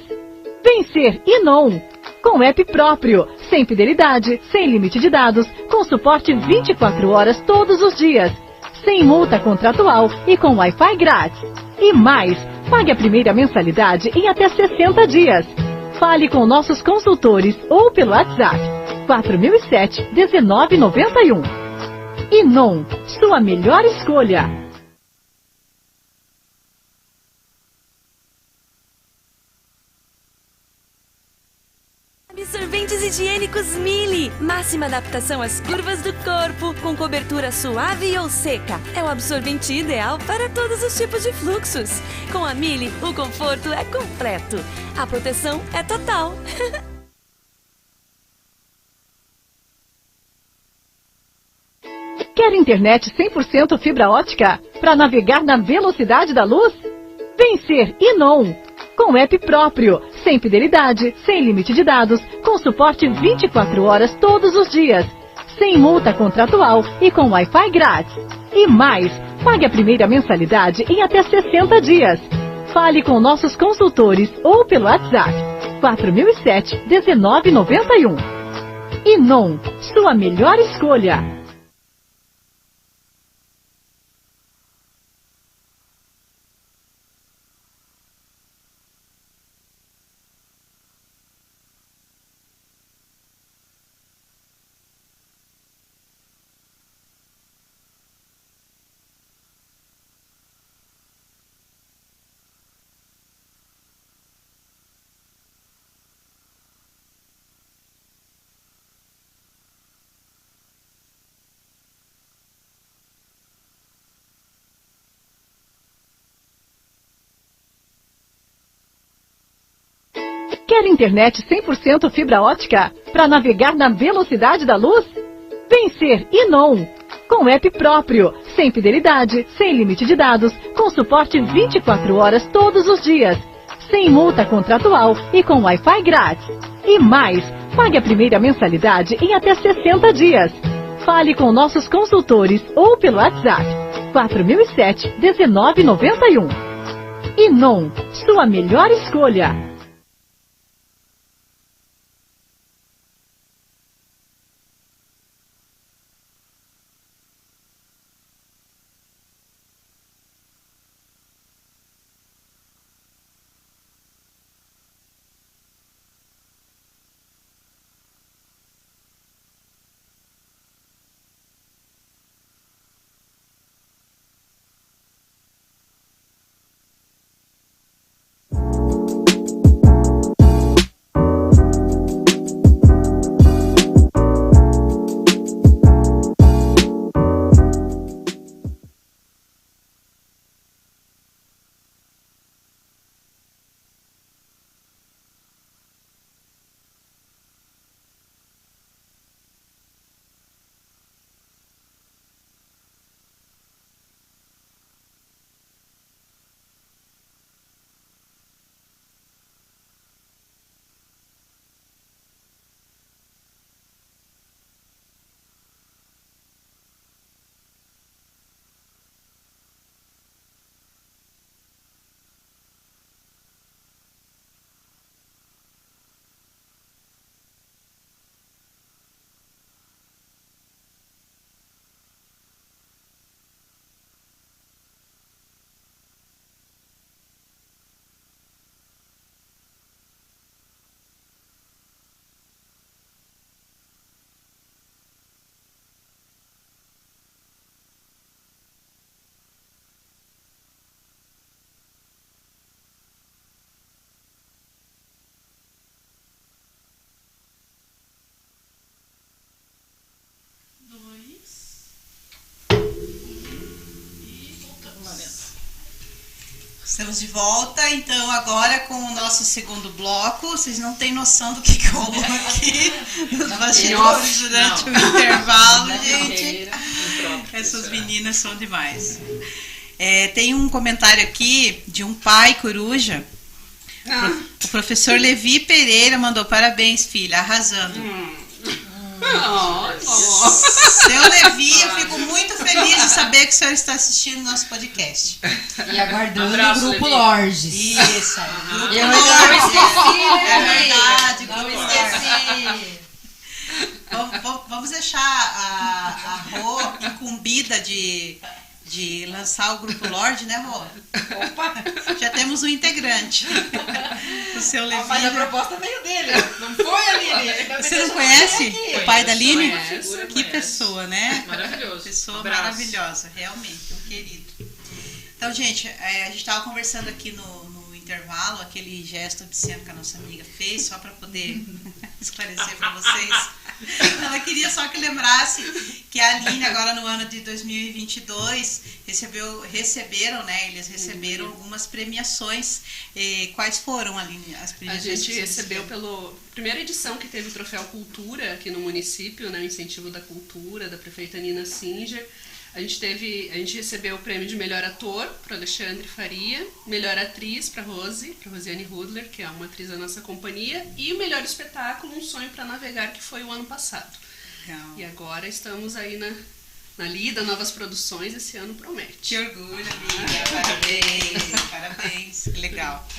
Speaker 7: Vem ser Inon. Com app próprio, sem fidelidade, sem limite de dados, com suporte 24 horas todos os dias, sem multa contratual e com Wi-Fi grátis. E mais, pague a primeira mensalidade em até 60 dias. Fale com nossos consultores ou pelo WhatsApp 4007-1991. Inon, sua melhor escolha.
Speaker 6: Absorventes higiênicos Mili. Máxima adaptação às curvas do corpo, com cobertura suave ou seca. É o absorvente ideal para todos os tipos de fluxos. Com a Mili, o conforto é completo. A proteção é total.
Speaker 7: Quer internet 100% fibra ótica para navegar na velocidade da luz? Vem ser Inon. Com app próprio, sem fidelidade, sem limite de dados, com suporte 24 horas todos os dias, sem multa contratual e com Wi-Fi grátis. E mais, pague a primeira mensalidade em até 60 dias. Fale com nossos consultores ou pelo WhatsApp 4007-1991. Inon, sua melhor escolha. Quer internet 100% fibra ótica para navegar na velocidade da luz? Vem ser Inon. Com app próprio, sem fidelidade, sem limite de dados, com suporte 24 horas todos os dias, sem multa contratual e com Wi-Fi grátis. E mais, pague a primeira mensalidade em até 60 dias. Fale com nossos consultores ou pelo WhatsApp 4007-1991. Inon, sua melhor escolha.
Speaker 1: Estamos de volta, então, agora com o nosso segundo bloco. Vocês não têm noção do que rolou aqui nos bastidores durante o intervalo, gente. Essas meninas são demais. Tem um comentário aqui de um pai coruja. O professor Levi Pereira mandou: parabéns, filha, arrasando. Seu Levi, eu fico muito feliz de saber que o senhor está assistindo nosso podcast.
Speaker 5: E aguardando o Grupo Lorges.
Speaker 1: Isso,
Speaker 5: eu não esqueci,
Speaker 1: é verdade,
Speaker 5: não esqueci.
Speaker 1: Vamos deixar a Rô incumbida de lançar o Grupo Lorde, né, Rô?
Speaker 5: Opa!
Speaker 1: Já temos um integrante. O seu Levi.
Speaker 5: Mas a proposta veio dele, não foi, Aline?
Speaker 1: Você não conhece o pai da Aline? Que
Speaker 4: conheço.
Speaker 1: pessoa, né?
Speaker 4: Maravilhoso.
Speaker 1: Pessoa
Speaker 4: Abraço.
Speaker 1: maravilhosa, realmente, um querido. Então, gente, a gente estava conversando aqui no intervalo, aquele gesto obsceno que a nossa amiga fez, só para poder esclarecer para vocês. Ela queria só que lembrasse que a Aline, agora no ano de 2022, receberam, né? Eles receberam algumas premiações. Quais foram, Aline, as premiações?
Speaker 3: A gente recebeu pela primeira edição que teve o Troféu Cultura aqui no município, né? O Incentivo da Cultura, da prefeita Nina Singer. A gente recebeu o prêmio de melhor ator para Alexandre Faria, melhor atriz para Rosiane Rudler, que é uma atriz da nossa companhia, e o melhor espetáculo, Um Sonho para Navegar, que foi o ano passado.
Speaker 1: Legal.
Speaker 3: E agora estamos aí na lida, novas produções, esse ano promete.
Speaker 1: Que orgulho, amiga. Parabéns. Que legal.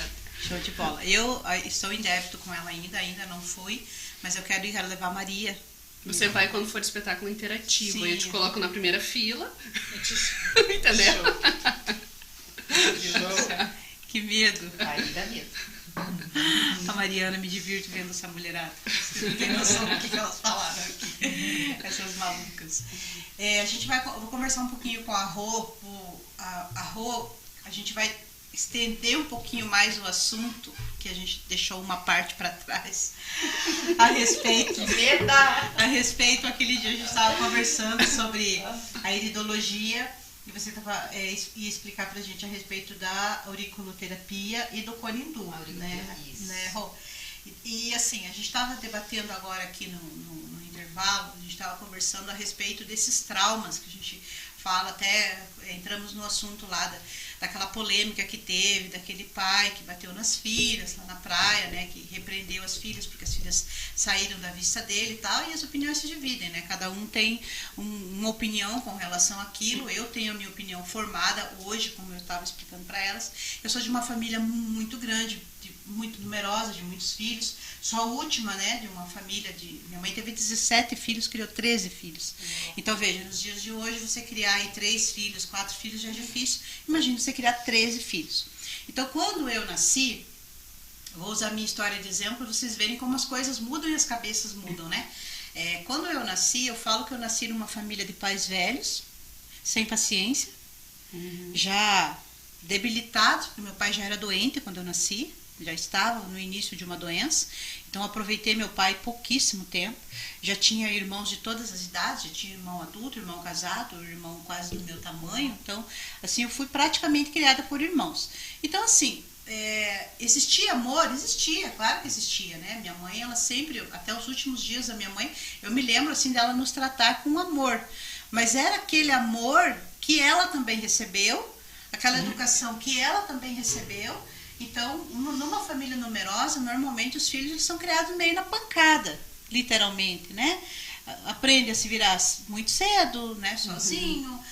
Speaker 1: Show de bola. Eu estou em débito com ela ainda não fui, mas eu quero levar a Maria.
Speaker 3: Você vai quando for espetáculo interativo.
Speaker 1: Sim.
Speaker 3: Aí eu te coloco na primeira fila. Entendeu?
Speaker 1: Que medo.
Speaker 5: Aí dá medo.
Speaker 1: A Mariana me divirte vendo essa mulherada. Você não tem noção do que elas falaram aqui. Essas malucas. Eu vou conversar um pouquinho com a Rô. A Rô, a gente vai estender um pouquinho mais o assunto, que a gente deixou uma parte para trás, a respeito aquele dia a gente estava conversando sobre a iridologia e você ia explicar pra gente a respeito da auriculoterapia e do Conindu, né, Rô? E assim, a gente estava debatendo agora aqui no intervalo, a gente estava conversando a respeito desses traumas que a gente fala, até entramos no assunto lá daquela polêmica que teve, daquele pai que bateu nas filhas lá na praia, né, que repreendeu as filhas porque as filhas saíram da vista dele e tal, e as opiniões se dividem, né, cada um tem uma opinião com relação àquilo. Eu tenho a minha opinião formada hoje, como eu estava explicando para elas. Eu sou de uma família muito grande, muito numerosa, de muitos filhos, sou a última, né, de uma família minha mãe teve 17 filhos, criou 13 filhos. Então veja, nos dias de hoje você criar aí 3 filhos, 4 filhos já é difícil, imagina você criar 13 filhos. Então quando eu nasci, vou usar a minha história de exemplo, vocês verem como as coisas mudam e as cabeças mudam, né? Quando eu nasci, eu falo que eu nasci numa família de pais velhos, sem paciência, já debilitados, porque meu pai já era doente quando eu nasci, já estava no início de uma doença, então aproveitei meu pai pouquíssimo tempo, já tinha irmãos de todas as idades, já tinha irmão adulto, irmão casado, irmão quase do meu tamanho, então assim, eu fui praticamente criada por irmãos. Então assim, existia amor? Existia, claro que existia, né? Minha mãe, ela sempre, até os últimos dias da minha mãe, eu me lembro assim dela nos tratar com amor, mas era aquele amor que ela também recebeu, aquela educação que ela também recebeu. Então, numa família numerosa, normalmente os filhos são criados meio na pancada, literalmente, né? Aprende a se virar muito cedo, né? Sozinho,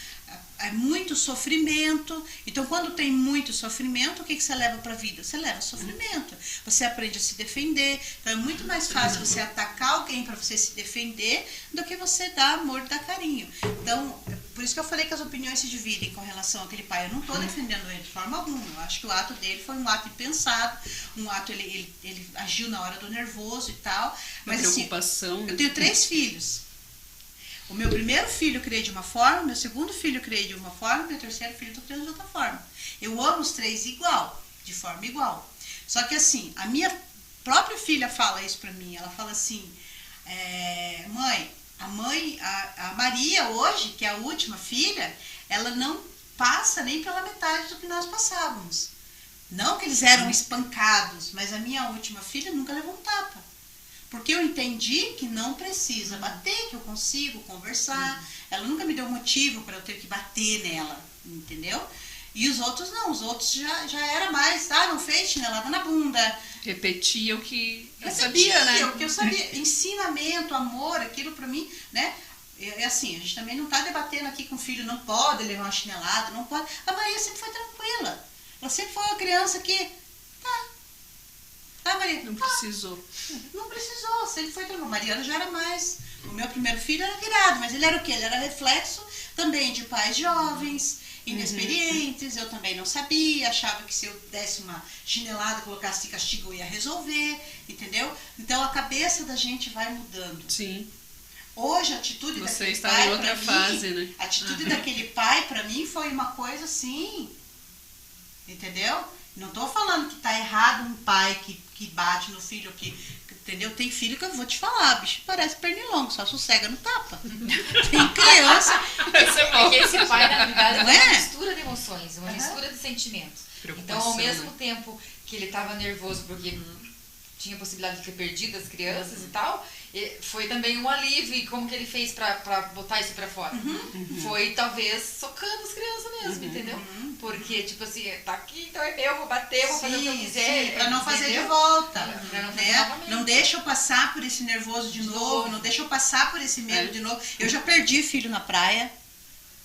Speaker 1: é muito sofrimento. Então, quando tem muito sofrimento, o que você leva para a vida? Você leva sofrimento. Você aprende a se defender. Então, é muito mais fácil você atacar alguém para você se defender do que você dar amor, dar carinho. Então, por isso que eu falei que as opiniões se dividem com relação àquele pai. Eu não estou defendendo ele de forma alguma. Eu acho que o ato dele foi um ato impensado, um ato, ele agiu na hora do nervoso e tal. Mas
Speaker 3: preocupação.
Speaker 1: Assim, eu tenho 3 filhos. O meu primeiro filho eu criei de uma forma, meu segundo filho eu criei de uma forma, meu terceiro filho eu estou criando de outra forma. Eu amo os 3 igual, de forma igual. Só que assim, a minha própria filha fala isso pra mim, ela fala assim, mãe, a Maria hoje, que é a última filha, ela não passa nem pela metade do que nós passávamos. Não que eles eram espancados, mas a minha última filha nunca levou um tapa. Porque eu entendi que não precisa bater, que eu consigo conversar. Ela nunca me deu motivo para eu ter que bater nela, entendeu? E os outros não, os outros já era mais, não fez chinelada na bunda.
Speaker 3: Repetia o que eu sabia, né?
Speaker 1: O que eu sabia. Ensinamento, amor, aquilo para mim, né? É assim, a gente também não tá debatendo aqui com o filho, não pode levar uma chinelada, não pode. A Maria sempre foi tranquila. Ela sempre foi uma criança que, Maria?
Speaker 3: Não precisou.
Speaker 1: Não precisou, sempre foi tranquila. Mariana já era mais. O meu primeiro filho era virado, mas ele era o quê? Ele era reflexo também de pais jovens, inexperientes. Eu também não sabia, achava que se eu desse uma chinelada, colocasse de castigo, eu ia resolver, entendeu? Então a cabeça da gente vai mudando.
Speaker 3: Sim.
Speaker 1: Hoje a atitude
Speaker 3: Você
Speaker 1: daquele
Speaker 3: está
Speaker 1: pai
Speaker 3: em outra fase, né?
Speaker 1: A atitude daquele pai pra mim foi uma coisa assim, entendeu? Não tô falando que tá errado um pai que bate no filho, que Entendeu? Tem filho que eu vou te falar, bicho, parece pernilongo, só sossega no tapa. Tem criança.
Speaker 5: É que esse pai, na verdade, é
Speaker 1: Não
Speaker 5: uma
Speaker 1: é?
Speaker 5: mistura de emoções, uma mistura de sentimentos. Então,
Speaker 3: Preocupação,
Speaker 5: ao mesmo
Speaker 3: né?
Speaker 5: tempo que ele estava nervoso porque tinha a possibilidade de ter perdido as crianças e tal, foi também um alívio. E como que ele fez pra botar isso pra fora? Foi talvez socando as crianças mesmo, entendeu? Porque, tipo assim, tá aqui, então é meu, vou bater, vou fazer o que eu quiser.
Speaker 1: Sim, pra não fazer
Speaker 5: entendeu?
Speaker 1: de volta.
Speaker 5: Pra não fazer
Speaker 1: Né?
Speaker 5: novamente.
Speaker 1: Não deixa eu passar por esse nervoso de novo, não deixa eu passar por esse medo de novo. Eu já perdi filho na praia.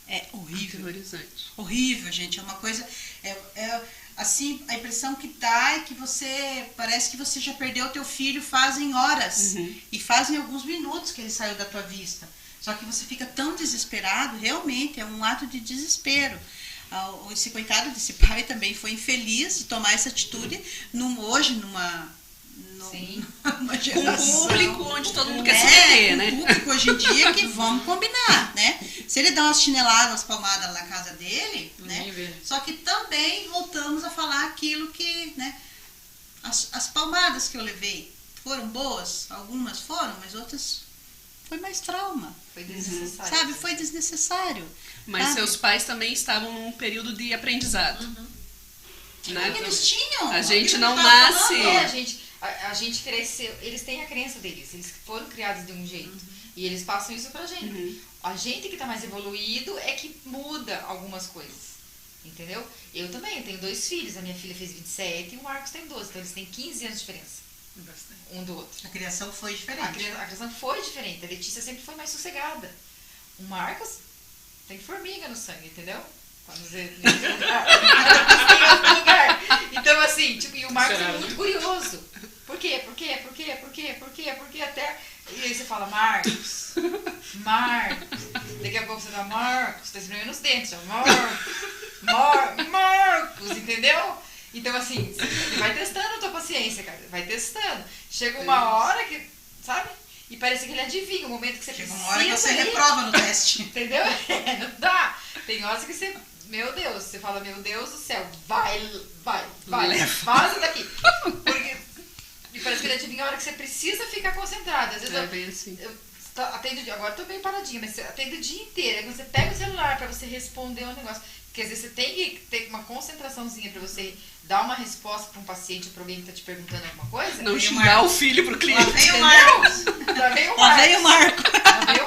Speaker 1: É horrível.
Speaker 3: Aterrorizante.
Speaker 1: Horrível, gente. É uma coisa. Assim, a impressão que dá é que parece que você já perdeu o teu filho fazem horas. E fazem alguns minutos que ele saiu da tua vista. Só que você fica tão desesperado, realmente, é um ato de desespero. Esse coitado desse pai também foi infeliz de tomar essa atitude hoje numa
Speaker 3: Com um público onde todo mundo quer se meter, né?
Speaker 1: Um público hoje em dia que vamos combinar, né? Se ele dá umas chineladas, umas palmadas na casa dele, né? Só que também voltamos a falar aquilo que, né? As palmadas que eu levei foram boas, algumas foram, mas outras foi mais trauma.
Speaker 5: Foi desnecessário.
Speaker 1: Sabe? Foi desnecessário.
Speaker 3: Mas
Speaker 1: sabe?
Speaker 3: seus pais também estavam num período de aprendizado. Né?
Speaker 1: Eles tinham.
Speaker 3: A gente
Speaker 1: aquilo
Speaker 3: não
Speaker 1: que eu tava
Speaker 3: nasce-
Speaker 1: falando.
Speaker 5: A gente cresceu, eles têm a crença deles, eles foram criados de um jeito. E eles passam isso pra gente. A gente que tá mais evoluído é que muda algumas coisas. Entendeu? Eu também, eu tenho 2 filhos, a minha filha fez 27 e o Marcos tem 12, então eles têm 15 anos de diferença. Um do outro.
Speaker 1: A criação foi
Speaker 5: A
Speaker 1: diferente.
Speaker 5: criação foi diferente, a Letícia sempre foi mais sossegada. O Marcos tem formiga no sangue, entendeu? Quando você tem outro lugar. Então, assim, tipo, e o Marcos é muito curioso. Por quê? Até. E aí você fala, Marcos. Daqui a pouco você fala, Marcos, tá espremendo os dentes, Marcos, entendeu? Então, assim, ele vai testando a tua paciência, cara. Vai testando. Chega uma hora que, sabe? E parece que ele adivinha o momento que você
Speaker 1: Chega
Speaker 5: precisa.
Speaker 1: uma hora que você
Speaker 5: ali.
Speaker 1: reprova no teste.
Speaker 5: Entendeu? Não dá. Tem horas que você. Meu Deus, você fala, meu Deus do céu, vai, vaza daqui. Porque. E parece que ele adivinha a hora que você precisa ficar concentrado. Às vezes
Speaker 3: bem assim.
Speaker 5: eu atendo, agora eu tô bem paradinha, mas você atende o dia inteiro. Aí quando você pega o celular pra você responder um negócio. Porque às vezes você tem que ter uma concentraçãozinha pra você dar uma resposta pra um paciente ou pra alguém que tá te perguntando alguma coisa.
Speaker 3: Não xingar o filho pro cliente.
Speaker 1: Lá veio o Marcos.
Speaker 5: Lá veio o
Speaker 1: Lá veio o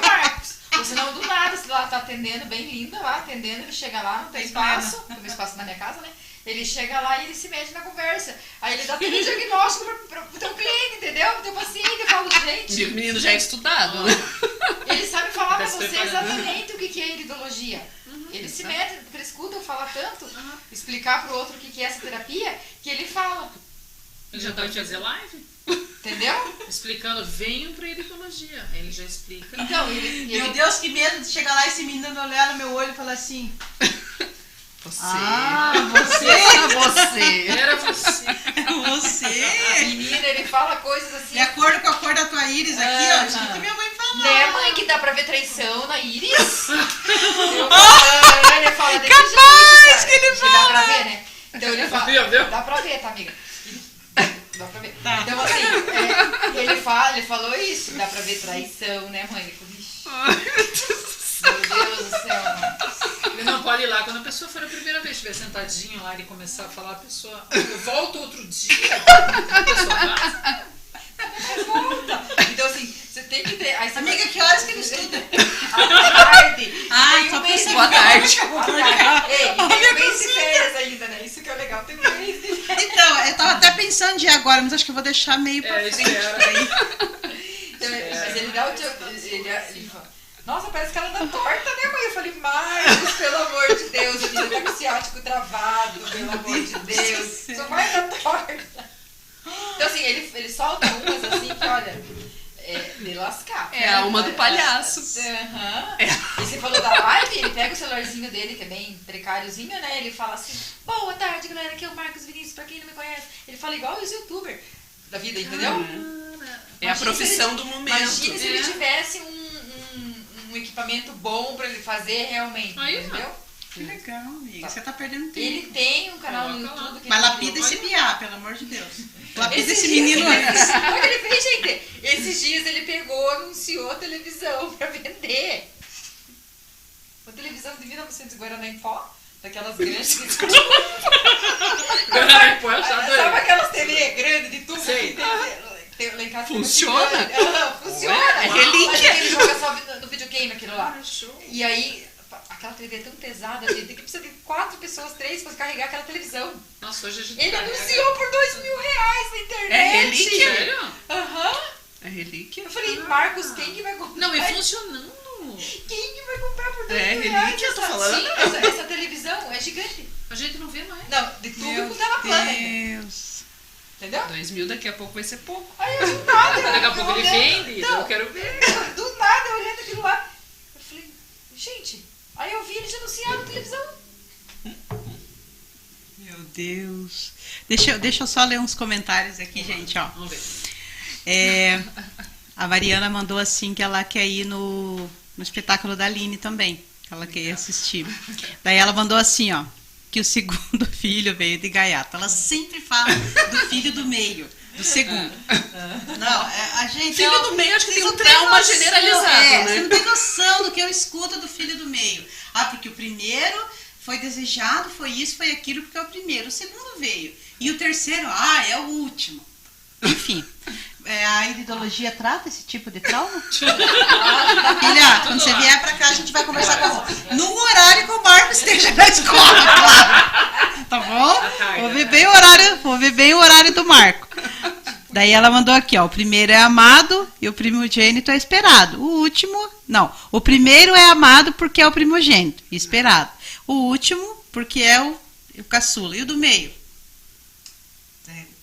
Speaker 1: Marcos.
Speaker 5: Ou senão, do nada, se lá tá atendendo, bem linda lá, atendendo, ele chega lá, não tem espaço, tem espaço na minha casa, né? Ele chega lá e ele se mete na conversa. Aí ele dá todo o diagnóstico pro teu cliente, entendeu? Pro teu paciente. Eu falo, gente...
Speaker 3: O menino já é estudado, né?
Speaker 5: Ele sabe falar pra
Speaker 4: Tá se
Speaker 5: você
Speaker 4: preparando.
Speaker 5: exatamente o que é iridologia. Ele se mete, porque ele escuta eu falar tanto, explicar pro outro o que é essa terapia, que ele fala.
Speaker 4: Ele já pode fazer live?
Speaker 5: Entendeu?
Speaker 4: Explicando, venham pra iridologia. Aí ele já explica.
Speaker 5: Então,
Speaker 1: Meu Deus, que medo de chegar lá e esse menino olhar no meu olho e falar assim...
Speaker 3: Você.
Speaker 1: Você!
Speaker 4: Era você.
Speaker 1: Você!
Speaker 5: menina, ele fala coisas assim.
Speaker 1: De acordo com a cor da tua íris aqui, ó, isso que minha mãe falou.
Speaker 5: Né, mãe, que dá pra ver traição na íris? Ele fala desse
Speaker 1: Capaz
Speaker 5: jeito,
Speaker 1: que ele
Speaker 5: sabe? Dá pra ver, né? Então ele fala,
Speaker 4: Viu?
Speaker 5: dá pra ver, tá, amiga? Dá pra ver. Então, assim, ele falou isso, dá pra ver traição, né, mãe? Eu falei, "Ixi, meu Deus do céu, mano."
Speaker 4: Ele não pode ir lá. Quando a pessoa for a primeira vez, estiver sentadinho lá e começar a falar, a pessoa... Eu volto outro dia. A pessoa vaza.
Speaker 5: Volta. Então, assim, você tem que ter... Aí você
Speaker 1: Amiga,
Speaker 5: vai-
Speaker 1: que horas que ele estuda?
Speaker 5: À tarde.
Speaker 1: Ah,
Speaker 5: Tem
Speaker 1: só
Speaker 5: um mês
Speaker 1: pra
Speaker 5: de
Speaker 3: Boa tarde.
Speaker 5: À tarde. Ei, e tem um mês de férias ainda, né? Isso que é o legal. Tem um mês de férias.
Speaker 1: Então, eu tava até pensando de ir agora, mas acho que eu vou deixar meio pra frente.
Speaker 4: Espera.
Speaker 5: Então, mas ele dá o teu... Ele fala, nossa, parece que ela tá torta, né, mãe? Eu falei, Marcos, pelo amor de Deus, a vida tá com o ciático travado, pelo amor de Deus. Sua mãe tá torta. Então, assim, ele solta umas assim que, olha, de lascar.
Speaker 3: É a alma do palhaço.
Speaker 5: Aham. E você falou da live, ele pega o celularzinho dele, que é bem precáriozinho, né? Ele fala assim, boa tarde, galera, aqui é o Marcos Vinícius, pra quem não me conhece. Ele fala igual os youtubers da vida, entendeu?
Speaker 3: É a profissão do momento.
Speaker 5: Imagina se ele tivesse um equipamento bom pra ele fazer realmente,
Speaker 4: Aí,
Speaker 5: entendeu?
Speaker 1: Que legal, amiga. Você tá perdendo tempo.
Speaker 5: Ele tem um canal no
Speaker 4: Coloca lá.
Speaker 5: YouTube que
Speaker 1: Mas
Speaker 5: ele
Speaker 1: lapida
Speaker 5: criou.
Speaker 1: esse piá, pelo amor de Deus. Lapida esse
Speaker 5: dias-
Speaker 1: menino antes.
Speaker 5: Olha o que ele fez, gente. Esses dias ele pegou, anunciou a televisão pra vender. Uma televisão de 1900 Guaraná em pó, daquelas grandes.
Speaker 4: Pô, eu já
Speaker 5: Sabe
Speaker 4: adorei.
Speaker 5: aquelas TV grandes de tubo?
Speaker 4: Sei.
Speaker 5: Tem lá em casa.
Speaker 3: Funciona?
Speaker 5: Funciona.
Speaker 3: É relíquia.
Speaker 5: Mas ele joga só no videogame aquilo lá.
Speaker 4: Ah, show.
Speaker 5: E aí, aquela TV é tão pesada, gente, que precisa de 4 pessoas, 3 pra carregar aquela televisão.
Speaker 4: Nossa, hoje a gente
Speaker 5: Ele
Speaker 4: carrega.
Speaker 5: anunciou por R$2.000 na internet.
Speaker 3: É relíquia?
Speaker 4: Sério?
Speaker 5: Aham.
Speaker 3: É relíquia?
Speaker 5: Eu falei, Marcos, quem que vai comprar?
Speaker 4: Não, e funcionando.
Speaker 5: Quem que vai comprar por R$2.000?
Speaker 3: É relíquia, eu tô falando.
Speaker 5: Sim, essa televisão é gigante.
Speaker 4: A gente não vê mais.
Speaker 5: Não, de tudo com tela plana ainda.
Speaker 1: Deus.
Speaker 5: Entendeu?
Speaker 3: 2.000 daqui a pouco vai ser pouco.
Speaker 5: Aí eu do nada.
Speaker 4: Daqui a pouco ele
Speaker 5: olhando-
Speaker 4: vende,
Speaker 5: Não,
Speaker 4: eu quero ver.
Speaker 5: do nada, eu olhando aquilo lá. Eu falei, gente, aí eu vi eles anunciaram na televisão.
Speaker 1: Meu Deus. Deixa eu só ler uns comentários aqui, gente, ó.
Speaker 4: Vamos ver.
Speaker 1: A Mariana mandou assim que ela quer ir no espetáculo da Aline também. Que ela quer ir assistir. Daí ela mandou assim, ó. Que o segundo filho veio de gaiato. Ela sempre fala do filho do meio. Do segundo. Não, a gente...
Speaker 3: Filho do meio, acho que
Speaker 1: vocês
Speaker 3: tem um
Speaker 1: não têm
Speaker 3: trauma
Speaker 1: noção,
Speaker 3: generalizado, né?
Speaker 1: Você não tem noção do que eu escuto do filho do meio. Ah, porque o primeiro foi desejado, foi isso, foi aquilo, porque é o primeiro. O segundo veio. E o terceiro, é o último. Enfim. A iridologia trata esse tipo de trauma? Filha, quando você vier pra cá, a gente vai conversar com num horário que o Marco esteja na escola, claro. Tá bom? Vou ver bem o horário do Marco. Daí ela mandou aqui, ó. O primeiro é amado e o primogênito é esperado. O último, não. O primeiro é amado porque é o primogênito e esperado. O último, porque é o caçula. E o do meio?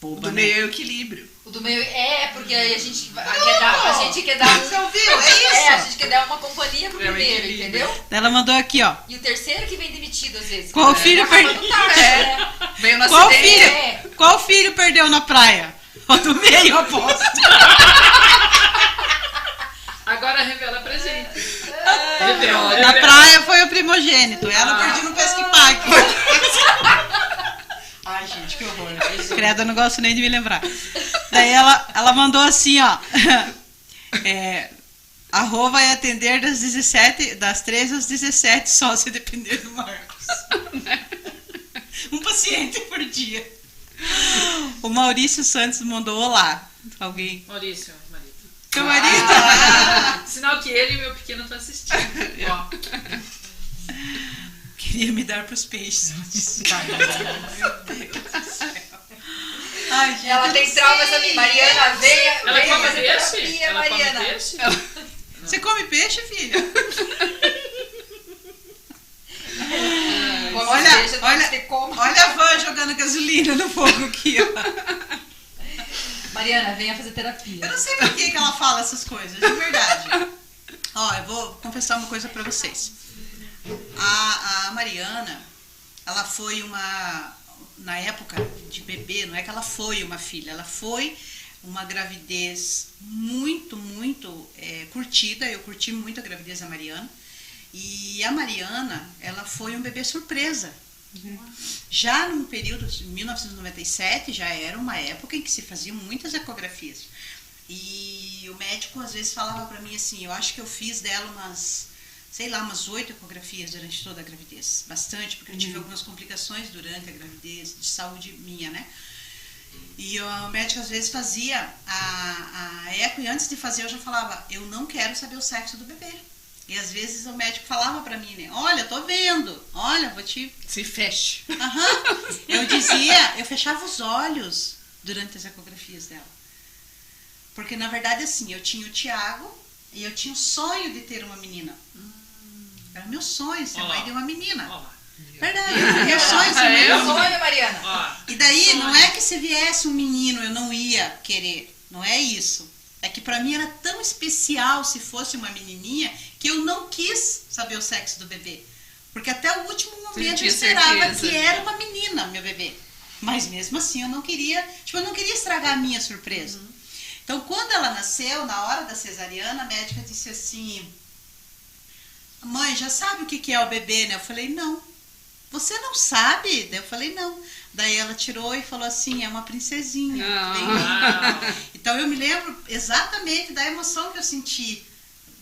Speaker 1: Boba,
Speaker 3: Do
Speaker 1: né?
Speaker 3: meio é o equilíbrio.
Speaker 5: O do meio porque aí a gente quer dar
Speaker 1: Você ouviu? É isso?
Speaker 5: a gente quer dar uma companhia pro
Speaker 3: É o
Speaker 5: primeiro,
Speaker 3: equilíbrio.
Speaker 5: entendeu?
Speaker 1: Ela mandou aqui, ó.
Speaker 5: E o terceiro que vem demitido às vezes.
Speaker 1: Qual
Speaker 5: que
Speaker 1: filho
Speaker 5: acaba
Speaker 1: perdeu?
Speaker 5: no tarde, né?
Speaker 3: Veio no
Speaker 1: Qual
Speaker 3: acidente.
Speaker 1: filho?
Speaker 5: É.
Speaker 1: Qual filho perdeu na praia? O do meio, aposto.
Speaker 4: Agora revela pra gente.
Speaker 1: Na praia foi o primogênito. Ela perdeu no pesque-pague. Ai, gente, que horror. Credo, eu não gosto nem de me lembrar. Daí ela mandou assim, ó. A Rô vai atender das 13 às 17, só se depender do Marcos. Um paciente por dia. O Maurício Santos mandou olá. Alguém?
Speaker 4: Maurício, marido.
Speaker 1: Seu marido?
Speaker 4: Sinal que ele e meu pequeno estão assistindo. Ó.
Speaker 1: Queria me dar pros peixes. Ela disse. Meu Deus do céu. Ai, gente,
Speaker 5: Ela
Speaker 1: eu
Speaker 5: tem
Speaker 1: não
Speaker 5: trauma
Speaker 1: sei.
Speaker 5: essa minha. Mariana, venha
Speaker 4: Ela come
Speaker 5: fazer
Speaker 4: peixe?
Speaker 5: terapia,
Speaker 4: Ela come
Speaker 5: Mariana.
Speaker 4: peixe?
Speaker 1: Você come peixe, filha?
Speaker 5: Come
Speaker 1: Olha,
Speaker 5: peixe,
Speaker 1: olha,
Speaker 5: você come.
Speaker 1: olha a van jogando gasolina no fogo aqui, ó.
Speaker 5: Mariana, venha fazer
Speaker 1: Eu
Speaker 5: terapia.
Speaker 1: não sei por que ela fala essas coisas, de verdade. Ó, eu vou confessar uma coisa pra vocês. A Mariana, ela foi na época de bebê, não é que ela foi uma filha, ela foi uma gravidez muito, muito curtida. Eu curti muito a gravidez da Mariana. E a Mariana, ela foi um bebê surpresa. Já no período de 1997, já era uma época em que se faziam muitas ecografias. E o médico às vezes falava pra mim assim, eu acho que eu fiz dela umas 8 ecografias durante toda a gravidez. Bastante, porque eu tive algumas complicações durante a gravidez, de saúde minha, né? E o médico às vezes fazia a eco e antes de fazer eu já falava, eu não quero saber o sexo do bebê. E às vezes o médico falava pra mim, né? Olha, tô vendo, olha, vou te...
Speaker 3: Se feche.
Speaker 1: Eu dizia, eu fechava os olhos durante as ecografias dela. Porque na verdade assim, eu tinha o Tiago e eu tinha o sonho de ter uma menina. Era meu sonho ser mãe de uma menina.
Speaker 4: Ó lá.
Speaker 1: Verdade, era meu sonho ser mãe de
Speaker 5: Meu
Speaker 1: uma menina.
Speaker 5: sonho, Mariana.
Speaker 4: Ó.
Speaker 1: E daí, não é que se viesse um menino eu não ia querer, não é isso. É que pra mim era tão especial se fosse uma menininha que eu não quis saber o sexo do bebê. Porque até o último momento eu
Speaker 3: tinha
Speaker 1: esperava
Speaker 3: certeza.
Speaker 1: que era uma menina, meu bebê. Mas mesmo assim eu não queria, eu não queria estragar a minha surpresa. Então quando ela nasceu, na hora da cesariana, a médica disse assim, mãe, já sabe o que é o bebê, né? Eu falei, não. você não sabe? Daí eu falei, não. Daí ela tirou e falou assim, é uma princesinha. Então eu me lembro exatamente da emoção que eu senti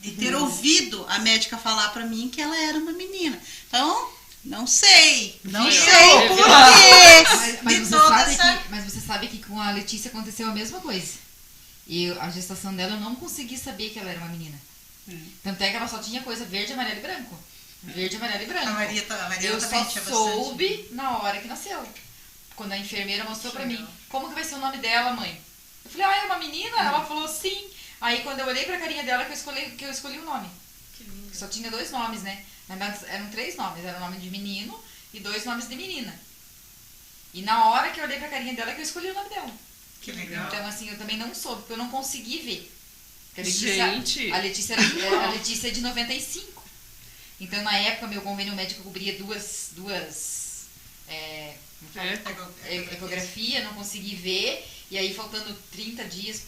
Speaker 1: de ter ouvido a médica falar pra mim que ela era uma menina. Então, não sei por quê.
Speaker 5: Mas você sabe que com a Letícia aconteceu a mesma coisa. E a gestação dela eu não consegui saber que ela era uma menina. Tanto é que ela só tinha coisa verde, amarelo e branco. Verde, amarelo e branco.
Speaker 1: A Maria
Speaker 5: eu
Speaker 1: também
Speaker 5: só
Speaker 1: tinha
Speaker 5: soube
Speaker 1: bastante.
Speaker 5: na hora que nasceu. Quando a enfermeira mostrou pra mim, como que vai ser o nome dela, mãe? Eu falei, é uma menina? Ela falou, sim. Aí quando eu olhei pra carinha dela que eu escolhi o nome.
Speaker 4: Que lindo.
Speaker 5: Só tinha 2 nomes, né? Na verdade, eram 3 nomes. Era o nome de menino e 2 nomes de menina. E na hora que eu olhei pra carinha dela que eu escolhi o nome dela.
Speaker 1: Que legal.
Speaker 5: Então, assim, eu também não soube, porque eu não consegui ver. Porque
Speaker 3: Gente!
Speaker 5: A Letícia é de 95. Então, na época, meu convênio médico cobria duas ecografia, não consegui ver. E aí, faltando 30 dias,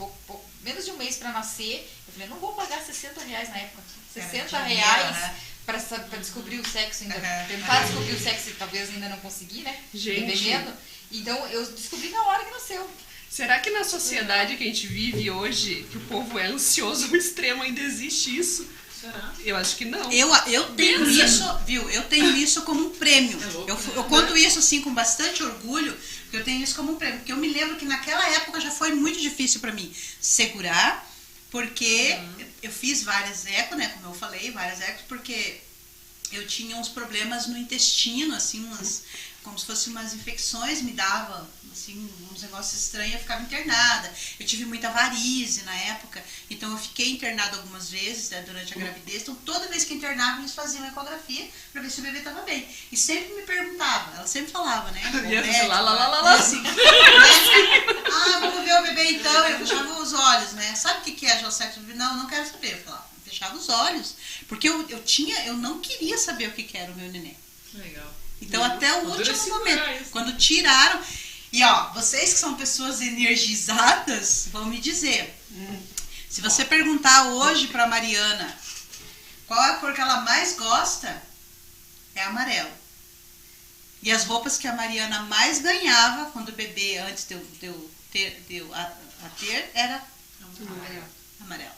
Speaker 5: menos de um mês pra nascer, eu falei, não vou pagar R$60 na época. R$60 pra descobrir o sexo ainda. Tentar descobrir o sexo, talvez ainda não consegui, né?
Speaker 3: Gente.
Speaker 5: Dependendo. Então, eu descobri na hora que nasceu.
Speaker 3: Será que na sociedade que a gente vive hoje, que o povo é ansioso ao extremo, ainda existe isso?
Speaker 4: Será?
Speaker 3: Eu acho que não.
Speaker 1: Eu tenho isso, viu? Eu tenho isso como um prêmio.
Speaker 4: É louco,
Speaker 1: Eu conto isso assim com bastante orgulho, porque eu tenho isso como um prêmio. Porque eu me lembro que naquela época já foi muito difícil pra mim segurar, porque eu fiz várias ecos, né? Como eu falei, várias ecos, porque eu tinha uns problemas no intestino, assim, como se fossem umas infecções, me dava assim, uns negócios estranhos, eu ficava internada. Eu tive muita varize na época, então eu fiquei internada algumas vezes, né, durante a gravidez. Então toda vez que internava, eles faziam uma ecografia pra ver se o bebê estava bem. E sempre me perguntava, ela sempre falava, né? Assim, né? Vamos ver o bebê então. Eu fechava os olhos, né? Sabe o que é geossexo? Não quero saber. Eu falava, fechava os olhos, porque eu não queria saber o que era o meu neném.
Speaker 4: Que legal.
Speaker 1: Então até o último momento, quando tiraram. E ó, vocês que são pessoas energizadas, vão me dizer. Se você perguntar hoje pra Mariana qual é a cor que ela mais gosta, é amarelo. E as roupas que a Mariana mais ganhava quando bebê, antes de eu ter, era amarelo.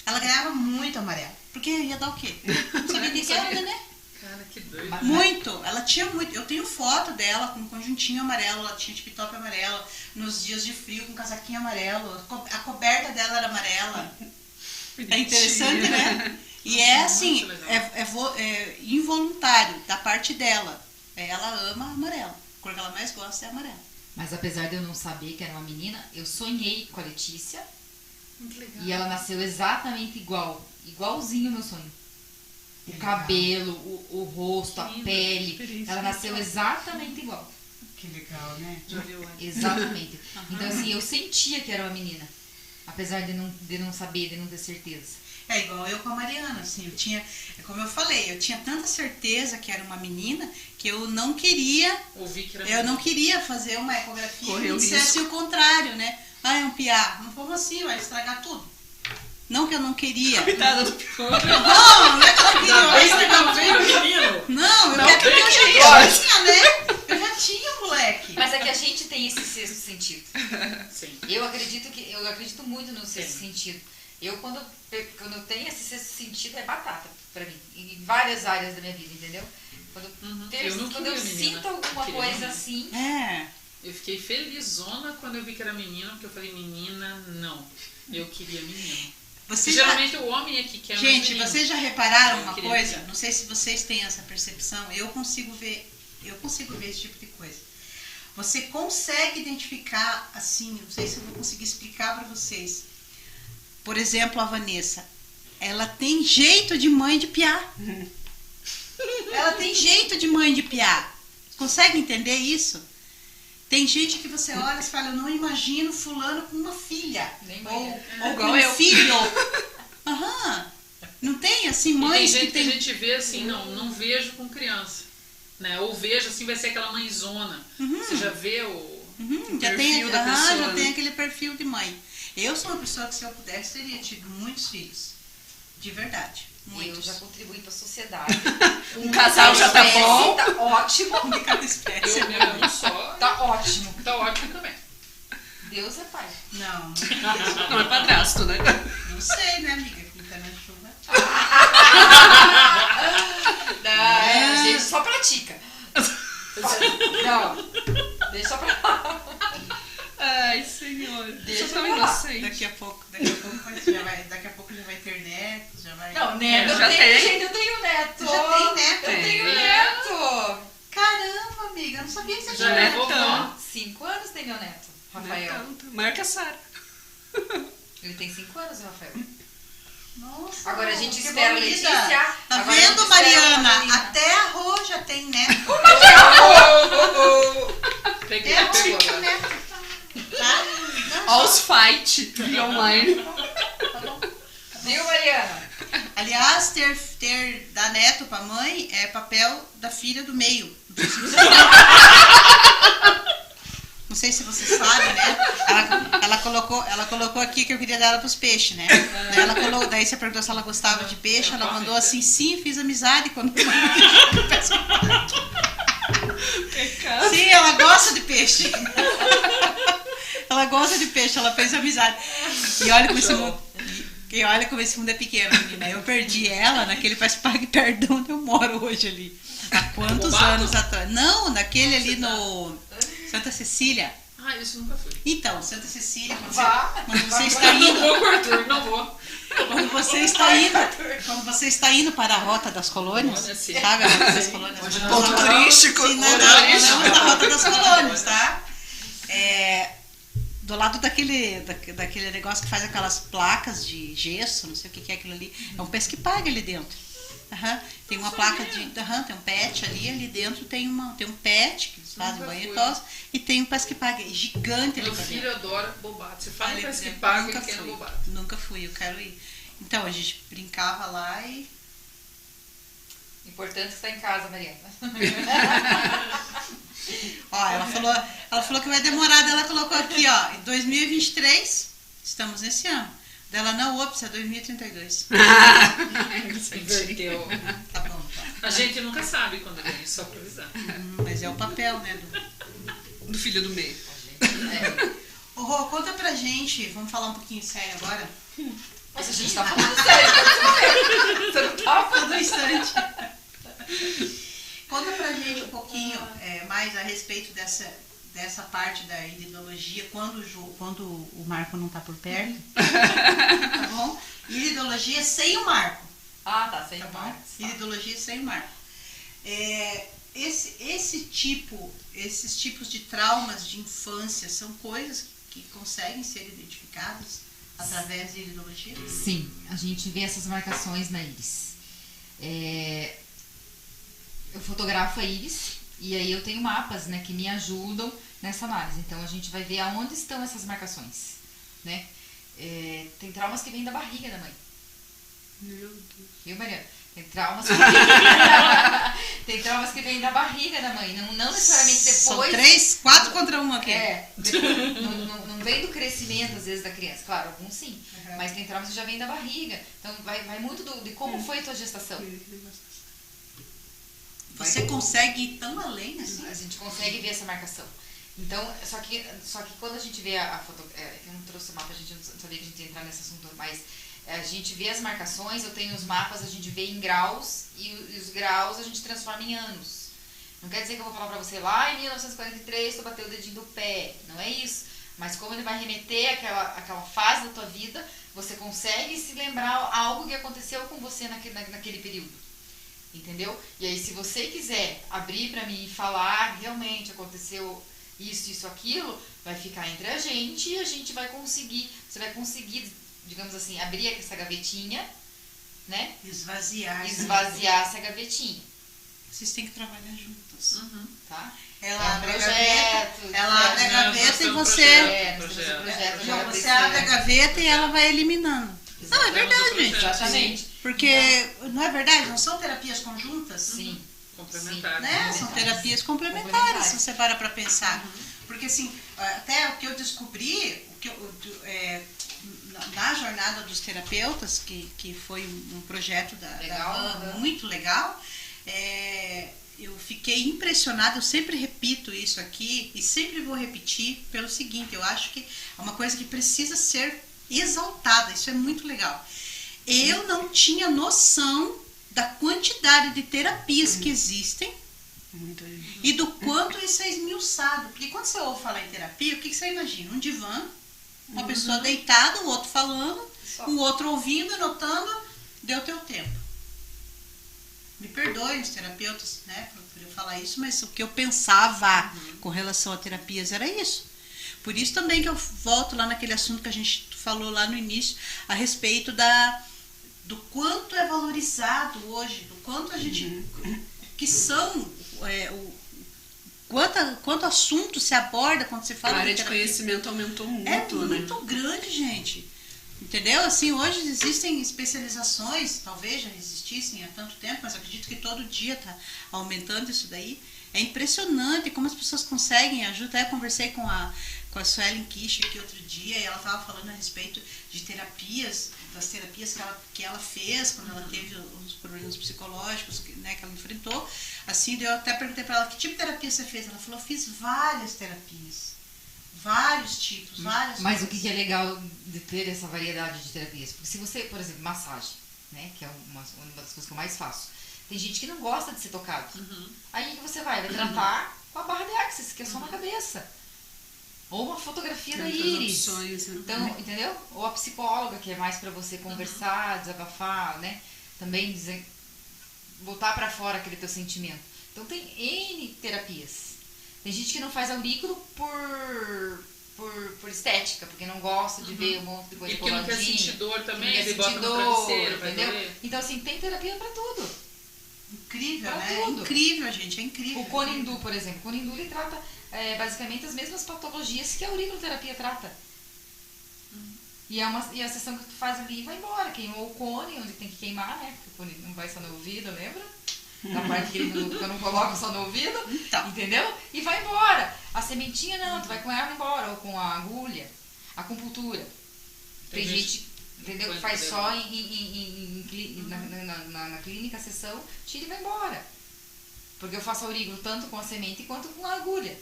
Speaker 1: Ela ganhava muito amarelo. Porque ia dar o quê? Não sabia o que era, né?
Speaker 4: Cara, que doido.
Speaker 1: Muito, ela tinha muito. Eu tenho foto dela com conjuntinho amarelo, ela tinha tip-top amarelo, nos dias de frio com casaquinho amarelo, a coberta dela era amarela. É interessante, né? E é assim, é involuntário da parte dela. Ela ama amarelo. A cor que ela mais gosta é amarelo.
Speaker 5: Mas apesar de eu não saber que era uma menina, eu sonhei com a Letícia.
Speaker 4: Muito legal.
Speaker 5: E ela nasceu exatamente igualzinho ao meu sonho. O cabelo, o rosto, a pele. Ela nasceu exatamente igual.
Speaker 1: Que legal, né?
Speaker 4: Já viu, né?
Speaker 5: Exatamente. Então, assim, eu sentia que era uma menina. Apesar de não saber, de não ter certeza.
Speaker 1: É igual eu com a Mariana, assim, eu tinha, como eu falei, eu tinha tanta certeza que era uma menina que eu não queria, não queria fazer uma ecografia que dissesse o contrário, né? É um piá, não como assim, vai estragar tudo. Não que eu não queria.
Speaker 3: Coitada do pior.
Speaker 1: Não é que eu não queria. Não, eu quero que eu já tinha, né? Eu já tinha, moleque.
Speaker 5: Mas é que a gente tem esse sexto sentido.
Speaker 4: Sim.
Speaker 5: Eu acredito muito no sexto sentido. Eu, quando eu tenho esse sexto sentido, é batata pra mim. Em várias áreas da minha vida, entendeu? Quando eu sinto alguma coisa assim...
Speaker 4: Eu fiquei felizona quando eu vi que era menina, porque eu falei, menina, não. Eu queria menino. Geralmente o homem é que quer mais menino.
Speaker 1: Gente, vocês já repararam uma coisa? Não sei se vocês têm essa percepção. Eu consigo ver esse tipo de coisa. Você consegue identificar, assim, não sei se eu vou conseguir explicar pra vocês. Por exemplo, a Vanessa. Ela tem jeito de mãe de piá. Ela tem jeito de mãe de piá. Consegue entender isso? Tem gente que você olha e fala, eu não imagino fulano com uma filha. Ou com um filho. Não tem, assim, mães
Speaker 4: tem gente
Speaker 1: que tem...
Speaker 4: a gente vê assim, não vejo com criança. Né? Ou vejo assim, vai ser aquela mãezona. Você já vê o
Speaker 1: perfil
Speaker 4: da pessoa.
Speaker 1: Já tem aquele perfil de mãe. Eu sou uma pessoa que, se eu pudesse, teria tido muitos filhos. De verdade. Muitos.
Speaker 5: Eu já contribuí para a sociedade
Speaker 3: Um casal já tá bom.
Speaker 5: Tá ótimo.
Speaker 1: De cada espécie.
Speaker 4: Eu mesmo só.
Speaker 5: Tá ótimo.
Speaker 4: Tá ótimo também.
Speaker 5: Deus é pai.
Speaker 1: Não,
Speaker 3: Não é padrasto, né?
Speaker 1: não sei, né, amiga? Pinta na chuva.
Speaker 5: Não, a gente só pratica. Não, deixa só pra lá.
Speaker 3: Ai, senhor.
Speaker 5: Deixa
Speaker 3: Sou tão
Speaker 5: pra lá.
Speaker 3: inocente.
Speaker 1: Daqui a pouco daqui a pouco já vai ter netos, já vai...
Speaker 5: Não, neto,
Speaker 3: Já tem.
Speaker 5: eu tenho neto.
Speaker 1: Já tem neto?
Speaker 5: Eu tenho
Speaker 3: Tem.
Speaker 5: neto.
Speaker 1: Caramba, amiga, eu não sabia que você
Speaker 4: Já
Speaker 1: tinha
Speaker 4: é
Speaker 1: neto.
Speaker 4: vovó.
Speaker 5: 5 anos tem meu neto, Rafael.
Speaker 3: Não, maior que a Sara.
Speaker 5: Ele tem 5 anos, o Rafael.
Speaker 1: Nossa,
Speaker 5: Agora a gente
Speaker 1: que
Speaker 5: espera a
Speaker 1: bonita.
Speaker 5: Letícia.
Speaker 1: Tá
Speaker 5: Agora a gente
Speaker 1: vendo,
Speaker 5: espera a
Speaker 1: Mariana?
Speaker 5: Marina.
Speaker 1: Até a Rô já tem neto.
Speaker 4: Peguei,
Speaker 1: É
Speaker 4: pegou
Speaker 1: tipo
Speaker 4: agora.
Speaker 1: neto. Tá? Não,
Speaker 3: Olha os fight online.
Speaker 5: Viu, Mariana?
Speaker 1: aliás, dar neto pra mãe é papel da filha do meio. Não sei se você sabe, né? Ela colocou aqui que eu queria dar ela pros peixes, né? Daí você perguntou se ela gostava de peixe, ela mandou assim, sim, fiz amizade quando
Speaker 3: Pecado.
Speaker 1: sim, ela gosta de peixe. Ela gosta de peixe, ela fez amizade. E olha como esse mundo é pequeno, menina. Eu perdi ela naquele Faz Pague perto de onde eu moro hoje ali. Há quantos anos atrás? Não, naquele ali no Santa Cecília.
Speaker 4: Ah, isso nunca fui.
Speaker 1: Então, Santa Cecília, quando
Speaker 5: Vá.
Speaker 1: você está
Speaker 4: Não
Speaker 1: indo,
Speaker 4: vou com o Arthur, não vou.
Speaker 1: quando você está indo para a Rota das Colônias,
Speaker 4: Olha, sim.
Speaker 1: sabe a Rota das Colônias?
Speaker 3: Ponto turístico.
Speaker 1: Sim,
Speaker 3: Ponto
Speaker 1: não,
Speaker 3: turístico.
Speaker 1: na Rota das Colônias, tá? Do lado daquele negócio que faz aquelas placas de gesso, não sei o que é aquilo ali, é um pesque-pague ali dentro. Aham. Tem uma placa de. Tem um pet ali dentro tem um pet que eles fazem
Speaker 4: Nunca
Speaker 1: banho e
Speaker 4: fui.
Speaker 1: tosse, e tem um pesque-pague gigante ali
Speaker 4: Meu
Speaker 1: pra
Speaker 4: filho
Speaker 1: dentro.
Speaker 4: adora bobado. Você fala
Speaker 1: Ali
Speaker 4: parece que
Speaker 1: dentro.
Speaker 4: paga
Speaker 1: Nunca
Speaker 4: e quer
Speaker 1: fui.
Speaker 4: bobado.
Speaker 1: Nunca fui, eu quero ir. Então, a gente brincava lá e.
Speaker 5: Importante que está em casa, Mariana.
Speaker 1: Ó, ela falou que vai demorar, daí ela colocou aqui, ó, em 2023, estamos nesse ano. Dela não, ops, é 2032.
Speaker 4: Inverteu.
Speaker 1: Tá bom, tá.
Speaker 4: A gente nunca sabe quando vem, só pra avisar.
Speaker 1: Mas é o papel, né?
Speaker 3: Do filho do meio.
Speaker 1: Ô, Rô, conta pra gente, vamos falar um pouquinho sério agora?
Speaker 5: Nossa, a gente tá falando sério. Você não tá falando.
Speaker 1: Todo instante. Conta pra gente um pouquinho mais a respeito dessa parte da iridologia, quando o Marco não tá por perto, tá bom? Iridologia sem o Marco,
Speaker 5: Ah, tá, sem
Speaker 1: tá bom?
Speaker 5: mais.
Speaker 1: Iridologia sem o Marco. Esses tipos de traumas de infância são coisas que conseguem ser identificadas através de iridologia?
Speaker 5: Sim, a gente vê essas marcações na íris. Eu fotografo a íris e aí eu tenho mapas, né, que me ajudam nessa análise. Então a gente vai ver aonde estão essas marcações, né? Tem traumas que vêm da barriga da mãe.
Speaker 3: Meu Deus.
Speaker 5: Viu, Mariana? Tem traumas que vêm da barriga da mãe. Não necessariamente depois.
Speaker 1: São 4 contra 1 aqui.
Speaker 5: Não vem do crescimento, às vezes, da criança. Claro, alguns sim.
Speaker 1: Uhum.
Speaker 5: Mas tem traumas que já vêm da barriga. Então vai muito de como foi a tua gestação.
Speaker 1: Você consegue ir tão além assim?
Speaker 5: A gente consegue ver essa marcação. Então, só que quando a gente vê a foto. Eu não trouxe o mapa, a gente não sabia que a gente ia entrar nesse assunto, mas a gente vê as marcações, eu tenho os mapas, a gente vê em graus e os graus a gente transforma em anos. Não quer dizer que eu vou falar pra você lá em 1943 tu bateu o dedinho do pé, não é isso. Mas como ele vai remeter àquela fase da tua vida, você consegue se lembrar algo que aconteceu com você naquele período. Entendeu? E aí se você quiser abrir pra mim e falar, realmente aconteceu isso, aquilo, vai ficar entre a gente e a gente vai conseguir, você vai conseguir, digamos assim, abrir essa gavetinha, né?
Speaker 1: Esvaziar
Speaker 5: Esvaziar essa gavetinha,
Speaker 1: Vocês têm que trabalhar juntas.
Speaker 5: tá?
Speaker 1: Ela abre a
Speaker 5: projeto,
Speaker 1: gaveta, ela abre a gaveta e você...
Speaker 5: projeto.
Speaker 1: Não, você abre a gaveta e ela vai eliminando. Não, é verdade, gente.
Speaker 5: Exatamente.
Speaker 1: Porque, não é verdade? Não são terapias conjuntas?
Speaker 5: Sim.
Speaker 4: Complementar.
Speaker 1: Né? São terapias complementares, se você para pensar. Porque assim, até o que eu descobri, na jornada dos terapeutas, que foi um projeto da
Speaker 5: Legal,
Speaker 1: muito legal, eu fiquei impressionada, eu sempre repito isso aqui e sempre vou repetir pelo seguinte, eu acho que é uma coisa que precisa ser exaltada, isso é muito legal. Eu não tinha noção da quantidade de terapias que existem e do quanto isso é esmiuçado. Porque quando você ouve falar em terapia, o que você imagina? Um divã, uma pessoa deitada, o outro falando, o outro ouvindo, anotando, deu teu tempo. Me perdoem os terapeutas, né, por eu falar isso, mas o que eu pensava com relação a terapias era isso. Por isso também que eu volto lá naquele assunto que a gente falou lá no início, a respeito do quanto é valorizado hoje, do quanto a gente... que são... quanto assunto se aborda quando se fala
Speaker 3: a área
Speaker 1: de
Speaker 3: de conhecimento aumentou muito,
Speaker 1: é muito grande, gente. Entendeu? Assim, hoje existem especializações, talvez já existissem há tanto tempo, mas acredito que todo dia está aumentando isso daí. É impressionante como as pessoas conseguem ajuda. Até conversei com a Suelen Kish aqui outro dia e ela estava falando a respeito de terapias, das terapias que ela fez quando ela teve os problemas psicológicos, né, que ela enfrentou. Assim, eu até perguntei para ela que tipo de terapia você fez. Ela falou, fiz várias terapias. Vários tipos, várias
Speaker 5: Mas
Speaker 1: coisas.
Speaker 5: o que é legal de ter essa variedade de terapias? Porque se você, por exemplo, massagem, né, que é uma das coisas que eu mais faço, tem gente que não gosta de ser tocado. Aí o que você vai tratar com a barra de axis, que é só na cabeça. Ou uma fotografia da íris.
Speaker 3: Opções, né?
Speaker 5: Então, entendeu? Ou a psicóloga, que é mais para você conversar, desabafar, né? Também botar para fora aquele teu sentimento. Então tem N terapias. Tem gente que não faz aurículo por estética, porque não gosta de ver um monte de coisa
Speaker 4: E que não quer
Speaker 5: coladinha,
Speaker 4: sentir dor também,
Speaker 5: que não quer
Speaker 4: ele bota
Speaker 5: sentir
Speaker 4: no
Speaker 5: dor,
Speaker 4: travesseiro, vai
Speaker 5: entendeu?
Speaker 4: doer.
Speaker 5: Então assim, tem terapia para tudo.
Speaker 1: Incrível,
Speaker 5: Pra
Speaker 1: né?
Speaker 5: tudo.
Speaker 1: Incrível, gente, é incrível.
Speaker 5: O Cone Hindu, por exemplo. O Cone Hindu, ele trata basicamente as mesmas patologias que a auriculoterapia trata. E a sessão que tu faz ali vai embora. Queimou o cone, onde tem que queimar, né? Porque o cone não vai só no ouvido, lembra? Da parte que eu não coloco só no ouvido.
Speaker 1: Então.
Speaker 5: Entendeu? E vai embora. A sementinha não, tu vai com ela embora. Ou com a agulha. Acupuntura. Tem gente, entendeu? Que faz só na clínica a sessão, tira e vai embora. Porque eu faço aurículo tanto com a semente quanto com a agulha.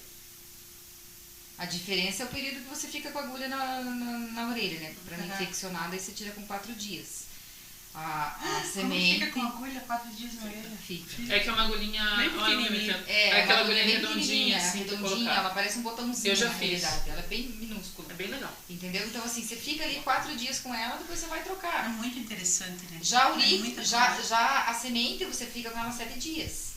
Speaker 5: A diferença é o período que você fica com a agulha na orelha, né? Pra não infeccionar, daí você tira com 4 dias. A semente...
Speaker 1: Como fica com a agulha 4 dias na orelha?
Speaker 5: Fica.
Speaker 4: É que é uma agulhinha...
Speaker 3: Bem pequenininha.
Speaker 5: É
Speaker 4: aquela
Speaker 5: uma
Speaker 4: agulhinha
Speaker 5: bem
Speaker 4: redondinha, assim,
Speaker 5: redondinha, ela parece um botãozinho.
Speaker 4: Eu já
Speaker 5: na
Speaker 4: fiz.
Speaker 5: realidade. Ela é bem minúscula.
Speaker 4: É bem legal.
Speaker 5: Entendeu? Então assim, você fica ali 4 dias com ela, depois você vai
Speaker 1: É
Speaker 5: trocar.
Speaker 1: muito interessante, né?
Speaker 5: Já o
Speaker 1: É
Speaker 5: líquido,
Speaker 1: muita
Speaker 5: já
Speaker 1: coisa.
Speaker 5: a semente, você fica com ela 7 dias.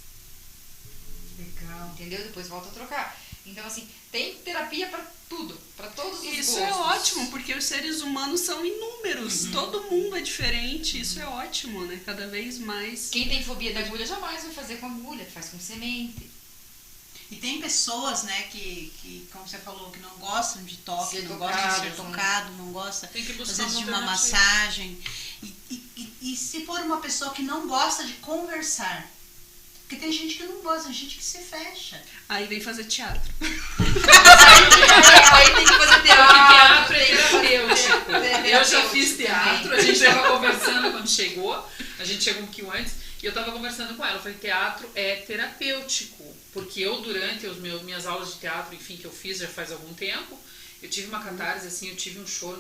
Speaker 1: Legal.
Speaker 5: Entendeu? Depois volta a trocar. Então, assim, tem terapia pra tudo, pra todos os
Speaker 3: Isso
Speaker 5: gostos.
Speaker 3: é ótimo, porque os seres humanos são inúmeros. Todo mundo é diferente. Isso é ótimo, né? Cada vez mais.
Speaker 5: Quem tem fobia da agulha jamais vai fazer com agulha, faz com semente.
Speaker 1: E tem pessoas, né, que, como você falou, que não gostam de toque,
Speaker 5: Ser
Speaker 1: não gostam de ser
Speaker 5: tocado,
Speaker 1: tocado, não gostam,
Speaker 4: Tem que
Speaker 1: às
Speaker 4: buscar
Speaker 1: vezes, de uma
Speaker 4: alternativa.
Speaker 1: massagem. E se for uma pessoa que não gosta de conversar, porque tem gente que não gosta, tem gente que se fecha.
Speaker 3: Aí vem fazer teatro.
Speaker 5: Aí tem que fazer
Speaker 4: Porque
Speaker 5: teatro,
Speaker 4: teatro é terapêutico. Eu já fiz teatro,
Speaker 5: também.
Speaker 4: a gente estava conversando quando chegou, a gente chegou um pouquinho antes, e eu estava conversando com ela, eu falei, teatro é terapêutico, porque eu durante minhas aulas de teatro, enfim, que eu fiz já faz algum tempo, eu tive uma catarse, assim, eu tive um choro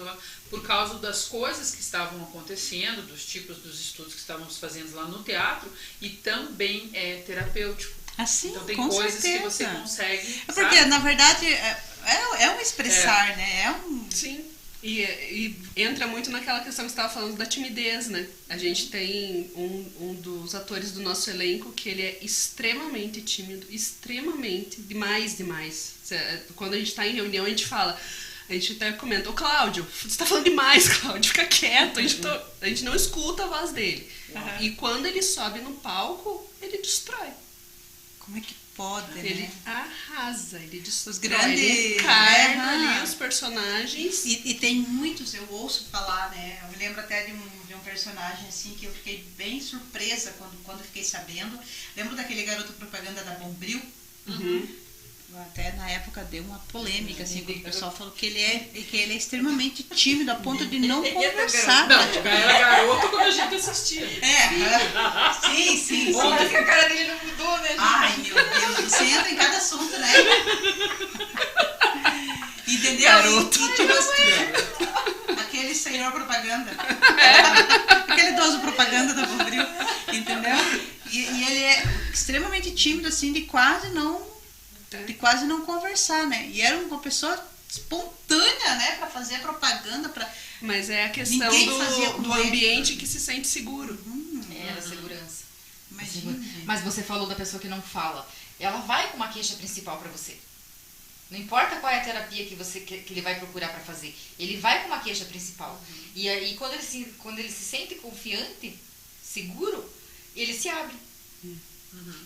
Speaker 4: por causa das coisas que estavam acontecendo, dos tipos dos estudos que estávamos fazendo lá no teatro, e também é terapêutico.
Speaker 1: Assim,
Speaker 4: Então tem
Speaker 1: com
Speaker 4: coisas
Speaker 1: certeza.
Speaker 4: que você consegue,
Speaker 1: É porque,
Speaker 4: sabe?
Speaker 1: na verdade, é um expressar, né? É um...
Speaker 3: Sim. E entra muito naquela questão que você estava falando da timidez, né? A gente tem um dos atores do nosso elenco que ele é extremamente tímido, extremamente, demais. Quando a gente está em reunião, a gente até comenta, ô Cláudio, você está falando demais, Cláudio, fica quieto, a gente não escuta a voz dele. E quando ele sobe no palco, ele destrói.
Speaker 1: Como é que pode,
Speaker 3: Ele
Speaker 1: né?
Speaker 3: arrasa, ele destrói,
Speaker 1: Os grandes...
Speaker 3: ele encarna ali os personagens.
Speaker 1: E tem muitos, eu ouço falar, né? Eu me lembro até de um personagem assim que eu fiquei bem surpresa quando eu fiquei sabendo. Lembro daquele garoto propaganda da Bombril? Até na época deu uma polêmica, assim, quando o pessoal falou que ele é extremamente tímido a ponto de não conversar.
Speaker 4: Não, era garoto quando a gente assistia.
Speaker 1: Sim.
Speaker 5: Parece que a cara dele
Speaker 1: Aquele idoso propaganda da Bombril, entendeu? E ele é extremamente tímido, assim, de quase não conversar, né? E era uma pessoa espontânea, né? Pra fazer propaganda,
Speaker 3: Mas é a questão do ambiente que se sente seguro.
Speaker 5: Da segurança.
Speaker 1: Imagina.
Speaker 5: Mas você falou da pessoa que não fala. Ela vai com uma queixa principal pra você. Não importa qual é a terapia que ele vai procurar para fazer. Ele vai com uma queixa principal. E aí, quando ele se sente confiante, seguro, ele se abre.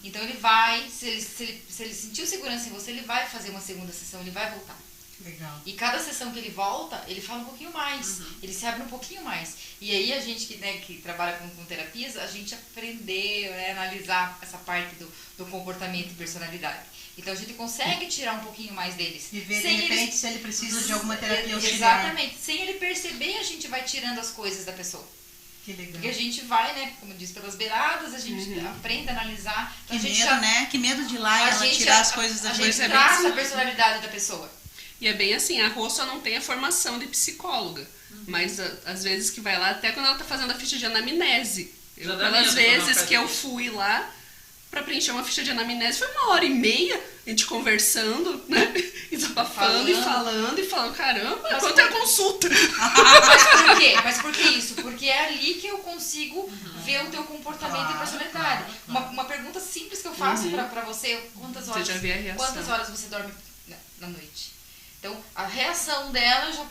Speaker 5: Então, ele vai, se ele sentiu segurança em você, ele vai fazer uma segunda sessão, ele vai voltar.
Speaker 1: Legal.
Speaker 5: E cada sessão que ele volta, ele fala um pouquinho mais. Ele se abre um pouquinho mais. E aí, a gente que trabalha com terapias, a gente aprendeu, né, a analisar essa parte do comportamento e personalidade. Então, a gente consegue tirar um pouquinho mais deles.
Speaker 1: E ver, de repente, se ele precisa de alguma terapia auxiliar.
Speaker 5: Exatamente. Sem ele perceber, a gente vai tirando as coisas da pessoa.
Speaker 1: Que legal.
Speaker 5: Porque a gente vai, né, como diz, pelas beiradas, a gente aprende a analisar.
Speaker 1: Que medo, né? Que medo de ir lá e ela tirar as coisas da
Speaker 5: gente.
Speaker 1: coisa.
Speaker 5: A gente traça a personalidade da pessoa.
Speaker 3: E é bem assim, a Rô só não tem a formação de psicóloga. Mas às vezes que vai lá, até quando ela tá fazendo a ficha de anamnese. Pelas vezes que eu fui lá pra preencher uma ficha de anamnese, foi 1h30 a gente conversando, né? E desabafando e falando, caramba,
Speaker 5: mas
Speaker 3: quanto é a consulta?
Speaker 5: Mas por quê? Mas por que isso? Porque é ali que eu consigo ver o teu comportamento e personalidade. Uma pergunta simples que eu faço pra você, quantas horas você dorme na noite? Então, a reação dela, eu já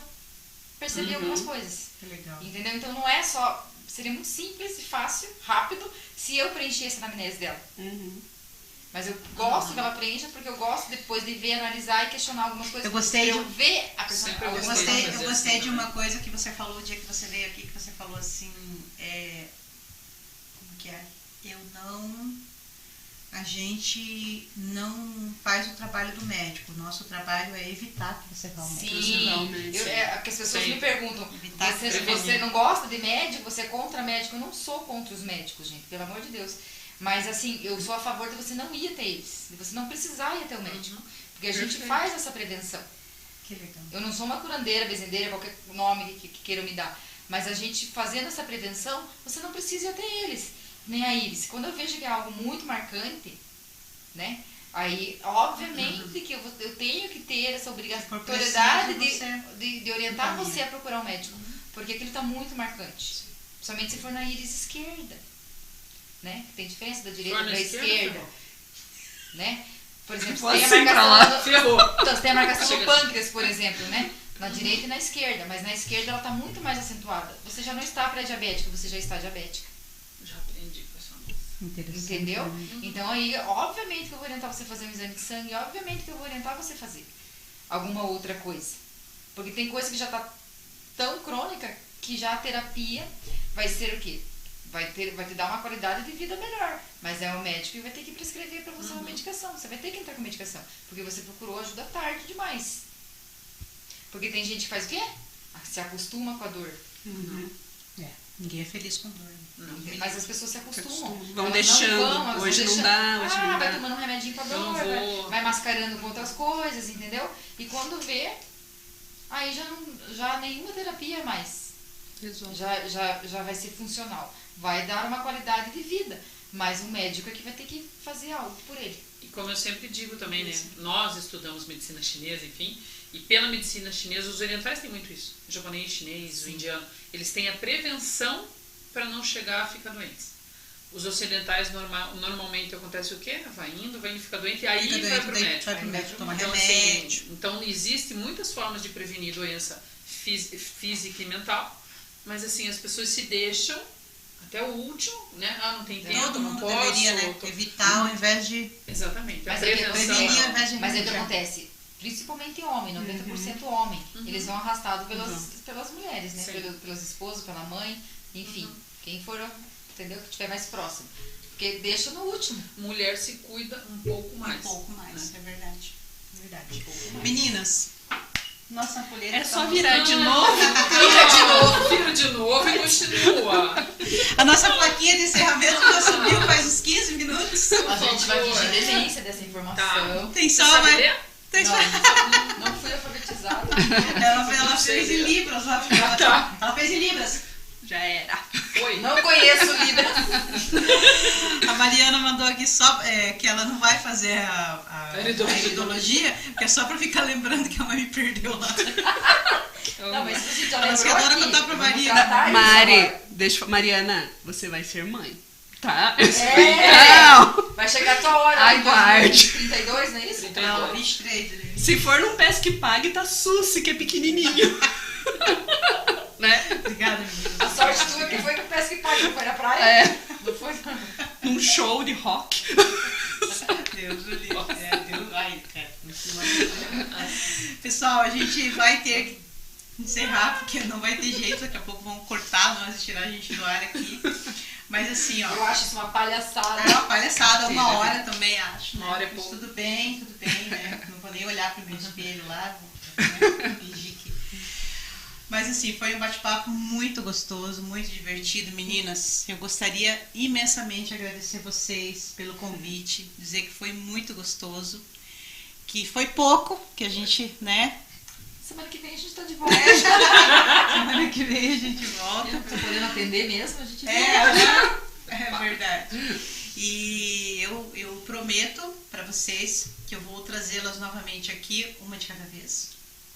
Speaker 5: percebi algumas coisas.
Speaker 1: Que legal.
Speaker 5: Entendeu? Então, não é só... Seria muito simples e fácil, rápido, se eu preenchesse a anamnese dela. Mas eu gosto que ela preencha, porque eu gosto depois de ver, analisar e questionar algumas coisas.
Speaker 1: Eu gostei
Speaker 5: de ver a personalidade.
Speaker 1: Eu gostei de uma coisa que você falou o dia que você veio aqui, que você falou assim, como que é? A gente não faz o trabalho do médico. O nosso trabalho é evitar que você vá ao médico.
Speaker 5: Sim, que as pessoas me perguntam, você não gosta de médico? Você é contra médico? Eu não sou contra os médicos, gente, pelo amor de Deus. Mas assim, eu sou a favor de você não ir até eles, de você não precisar ir até o médico. Porque a gente faz essa prevenção.
Speaker 1: Que legal.
Speaker 5: Eu não sou uma curandeira, bezendeira, qualquer nome que queiram me dar. Mas a gente fazendo essa prevenção, você não precisa ir até eles. Nem a Iris. Quando eu vejo que é algo muito marcante, né? Aí, obviamente, que eu tenho que ter essa obrigatoriedade de orientar você a procurar um médico. Porque aquilo está muito marcante. Principalmente se for na íris esquerda. Né? Tem diferença da direita para a esquerda. Né? Por exemplo, você tem a marcação do pâncreas, por exemplo, né? Na direita e na esquerda. Mas na esquerda ela está muito mais acentuada. Você já não está pré-diabética, você já está diabética.
Speaker 4: Já aprendi com essa moça.
Speaker 5: Entendeu? Então aí, obviamente que eu vou orientar você a fazer um exame de sangue, obviamente que eu vou orientar você a fazer alguma outra coisa. Porque tem coisa que já está tão crônica que já a terapia vai ser o quê? Vai te dar uma qualidade de vida melhor. Mas é o médico que vai ter que prescrever para você uma medicação. Você vai ter que entrar com medicação. Porque você procurou ajuda tarde demais. Porque tem gente que faz o quê? Se acostuma com a dor.
Speaker 1: Ninguém é feliz com dor.
Speaker 5: Mas as pessoas se acostumam.
Speaker 3: Vão deixando. Hoje não dá, hoje não dá.
Speaker 5: Vai tomando um remedinho pra dor, vai mascarando com outras coisas, entendeu? E quando vê, aí já nenhuma terapia mais. Já vai ser funcional. Vai dar uma qualidade de vida. Mas o médico é que vai ter que fazer algo por ele.
Speaker 4: E como eu sempre digo também, né? Nós estudamos medicina chinesa, enfim. E pela medicina chinesa, os orientais têm muito isso. O japonês, chinês, o indiano. Eles têm a prevenção para não chegar a ficar doentes. Os ocidentais, normalmente, acontece o quê? Vai indo, fica doente e aí vai pro médico.
Speaker 1: Toma
Speaker 4: então,
Speaker 1: remédio.
Speaker 4: Assim, então, existem muitas formas de prevenir doença física e mental. Mas, assim, as pessoas se deixam até o último, né? Não tem tempo,
Speaker 1: Todo
Speaker 4: não
Speaker 1: mundo
Speaker 4: posso.
Speaker 1: Deveria, né? Evitar ao invés de...
Speaker 4: Exatamente.
Speaker 5: Mas
Speaker 1: prevenir ao invés de
Speaker 5: Mas é o que acontece. Principalmente homem, 90% homem. Eles vão arrastados pelas mulheres, né? Pelos esposos, pela mãe, enfim. Quem for, entendeu? Que estiver mais próximo. Porque deixa no último.
Speaker 4: Mulher se cuida um pouco mais.
Speaker 1: Um pouco mais, é verdade. Meninas, nossa ampulheta...
Speaker 3: É só virar de novo.
Speaker 4: Vira de novo e continua.
Speaker 1: A nossa plaquinha de encerramento já subiu faz uns 15 minutos.
Speaker 5: A gente vai fingir delícia dessa informação.
Speaker 1: Tem só, mas...
Speaker 5: Não fui alfabetizada.
Speaker 1: Ela fez em Libras. Ela fez em Libras.
Speaker 3: Já era.
Speaker 4: Foi.
Speaker 5: Não conheço Libras.
Speaker 1: A Mariana mandou aqui só que ela não vai fazer a iridologia, porque é só pra ficar lembrando que a mãe me perdeu lá.
Speaker 5: Não, mas você já
Speaker 1: Ela
Speaker 5: lembrou
Speaker 1: adora
Speaker 5: aqui.
Speaker 1: contar pra
Speaker 5: Vamos
Speaker 1: Marina.
Speaker 5: tratar isso
Speaker 3: Mari,
Speaker 5: agora.
Speaker 3: Mariana, você vai ser mãe, tá?
Speaker 5: É.
Speaker 3: Não!
Speaker 5: Vai chegar a tua hora.
Speaker 3: Aguarde.
Speaker 5: 32, não é isso?
Speaker 4: 32.
Speaker 1: Não, 23. né?
Speaker 3: Se for num Pesque Pague, tá Suzy, que é pequenininho. Né?
Speaker 1: Obrigada, menina.
Speaker 5: A sorte tua que foi no Pesca e Pague, não foi na praia?
Speaker 3: É,
Speaker 5: Não foi?
Speaker 3: num show de rock.
Speaker 1: Deus do livro. Deus. Ai, cara. Pessoal, a gente vai ter que encerrar, porque não vai ter jeito. Daqui a pouco vão cortar nós e tirar a gente do ar aqui. Mas assim, ó.
Speaker 5: Eu acho isso uma palhaçada.
Speaker 1: É uma palhaçada, uma hora também, acho.
Speaker 4: Uma hora é
Speaker 1: Mas
Speaker 4: pouco.
Speaker 1: tudo bem, né? Não vou nem olhar pro meu espelho lá, vou fingir que. Mas assim, foi um bate-papo muito gostoso, muito divertido. Meninas, eu gostaria imensamente de agradecer vocês pelo convite, dizer que foi muito gostoso, que foi pouco, que a gente, né?
Speaker 5: Semana que vem a gente tá de volta.
Speaker 1: Semana que vem a gente volta.
Speaker 5: Eu tô podendo atender mesmo, a gente
Speaker 1: É verdade. E eu prometo pra vocês que eu vou trazê-las novamente aqui, uma de cada vez.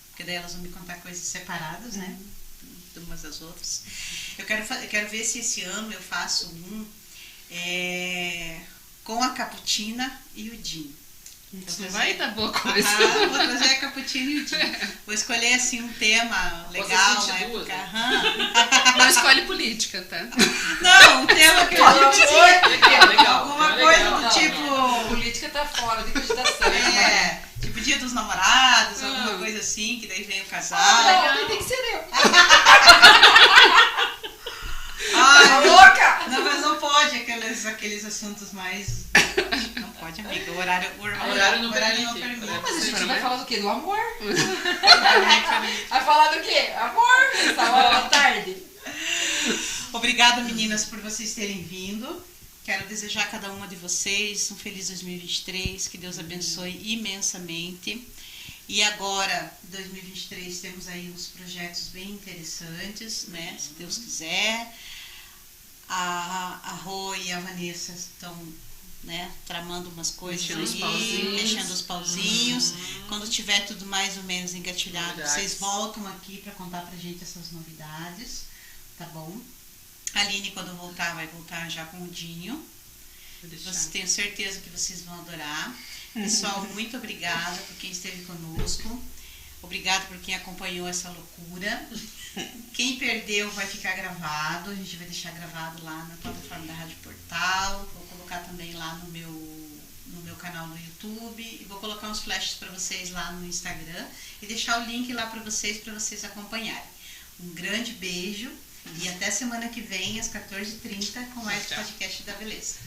Speaker 1: Porque daí elas vão me contar coisas separadas, né? De umas das outras. Eu quero ver se esse ano eu faço um com a Caputina e o Dinho.
Speaker 3: Isso não vai dar boa coisa.
Speaker 1: Vou trazer a Caputina e o Dinho. Vou escolher assim um tema legal,
Speaker 4: Você
Speaker 1: uma
Speaker 4: sente duas,
Speaker 1: época.
Speaker 4: né?
Speaker 3: Não escolhe política, tá?
Speaker 1: Não, um tema que a gente
Speaker 4: Legal.
Speaker 1: alguma
Speaker 4: legal.
Speaker 1: coisa do
Speaker 5: Não,
Speaker 1: tipo.
Speaker 5: política tá fora de cogitação.
Speaker 1: Tipo Dia dos Namorados, alguma coisa assim, que daí vem o casal.
Speaker 5: Não, tem que ser eu.
Speaker 1: Ai,
Speaker 5: Tá louca?
Speaker 1: não, mas não pode aqueles assuntos mais. Não pode, amiga. O horário
Speaker 4: não permite.
Speaker 5: Mas a gente vai falar do quê? Do amor?
Speaker 1: permite.
Speaker 5: Vai falar do quê? Amor, essa hora da tarde.
Speaker 1: Obrigada, meninas, por vocês terem vindo. Quero desejar a cada uma de vocês um feliz 2023, que Deus abençoe imensamente. E agora, 2023, temos aí uns projetos bem interessantes, né? Se Deus quiser. A Rô e a Vanessa estão, né, tramando umas coisas mexendo os pauzinhos. Quando tiver tudo mais ou menos engatilhado, vocês voltam aqui para contar pra gente essas novidades, tá bom? A Aline, quando voltar, vai voltar já com o Dinho. Tenho certeza que vocês vão adorar. Pessoal, muito obrigada por quem esteve conosco. Obrigada por quem acompanhou essa loucura. Quem perdeu vai ficar gravado. A gente vai deixar gravado lá na plataforma da Rádio Portal. Vou colocar também lá no meu canal no YouTube. E vou colocar uns flashes para vocês lá no Instagram. E deixar o link lá para vocês acompanharem. Um grande beijo. E até semana que vem, às 14h30, com mais podcast da Beleza.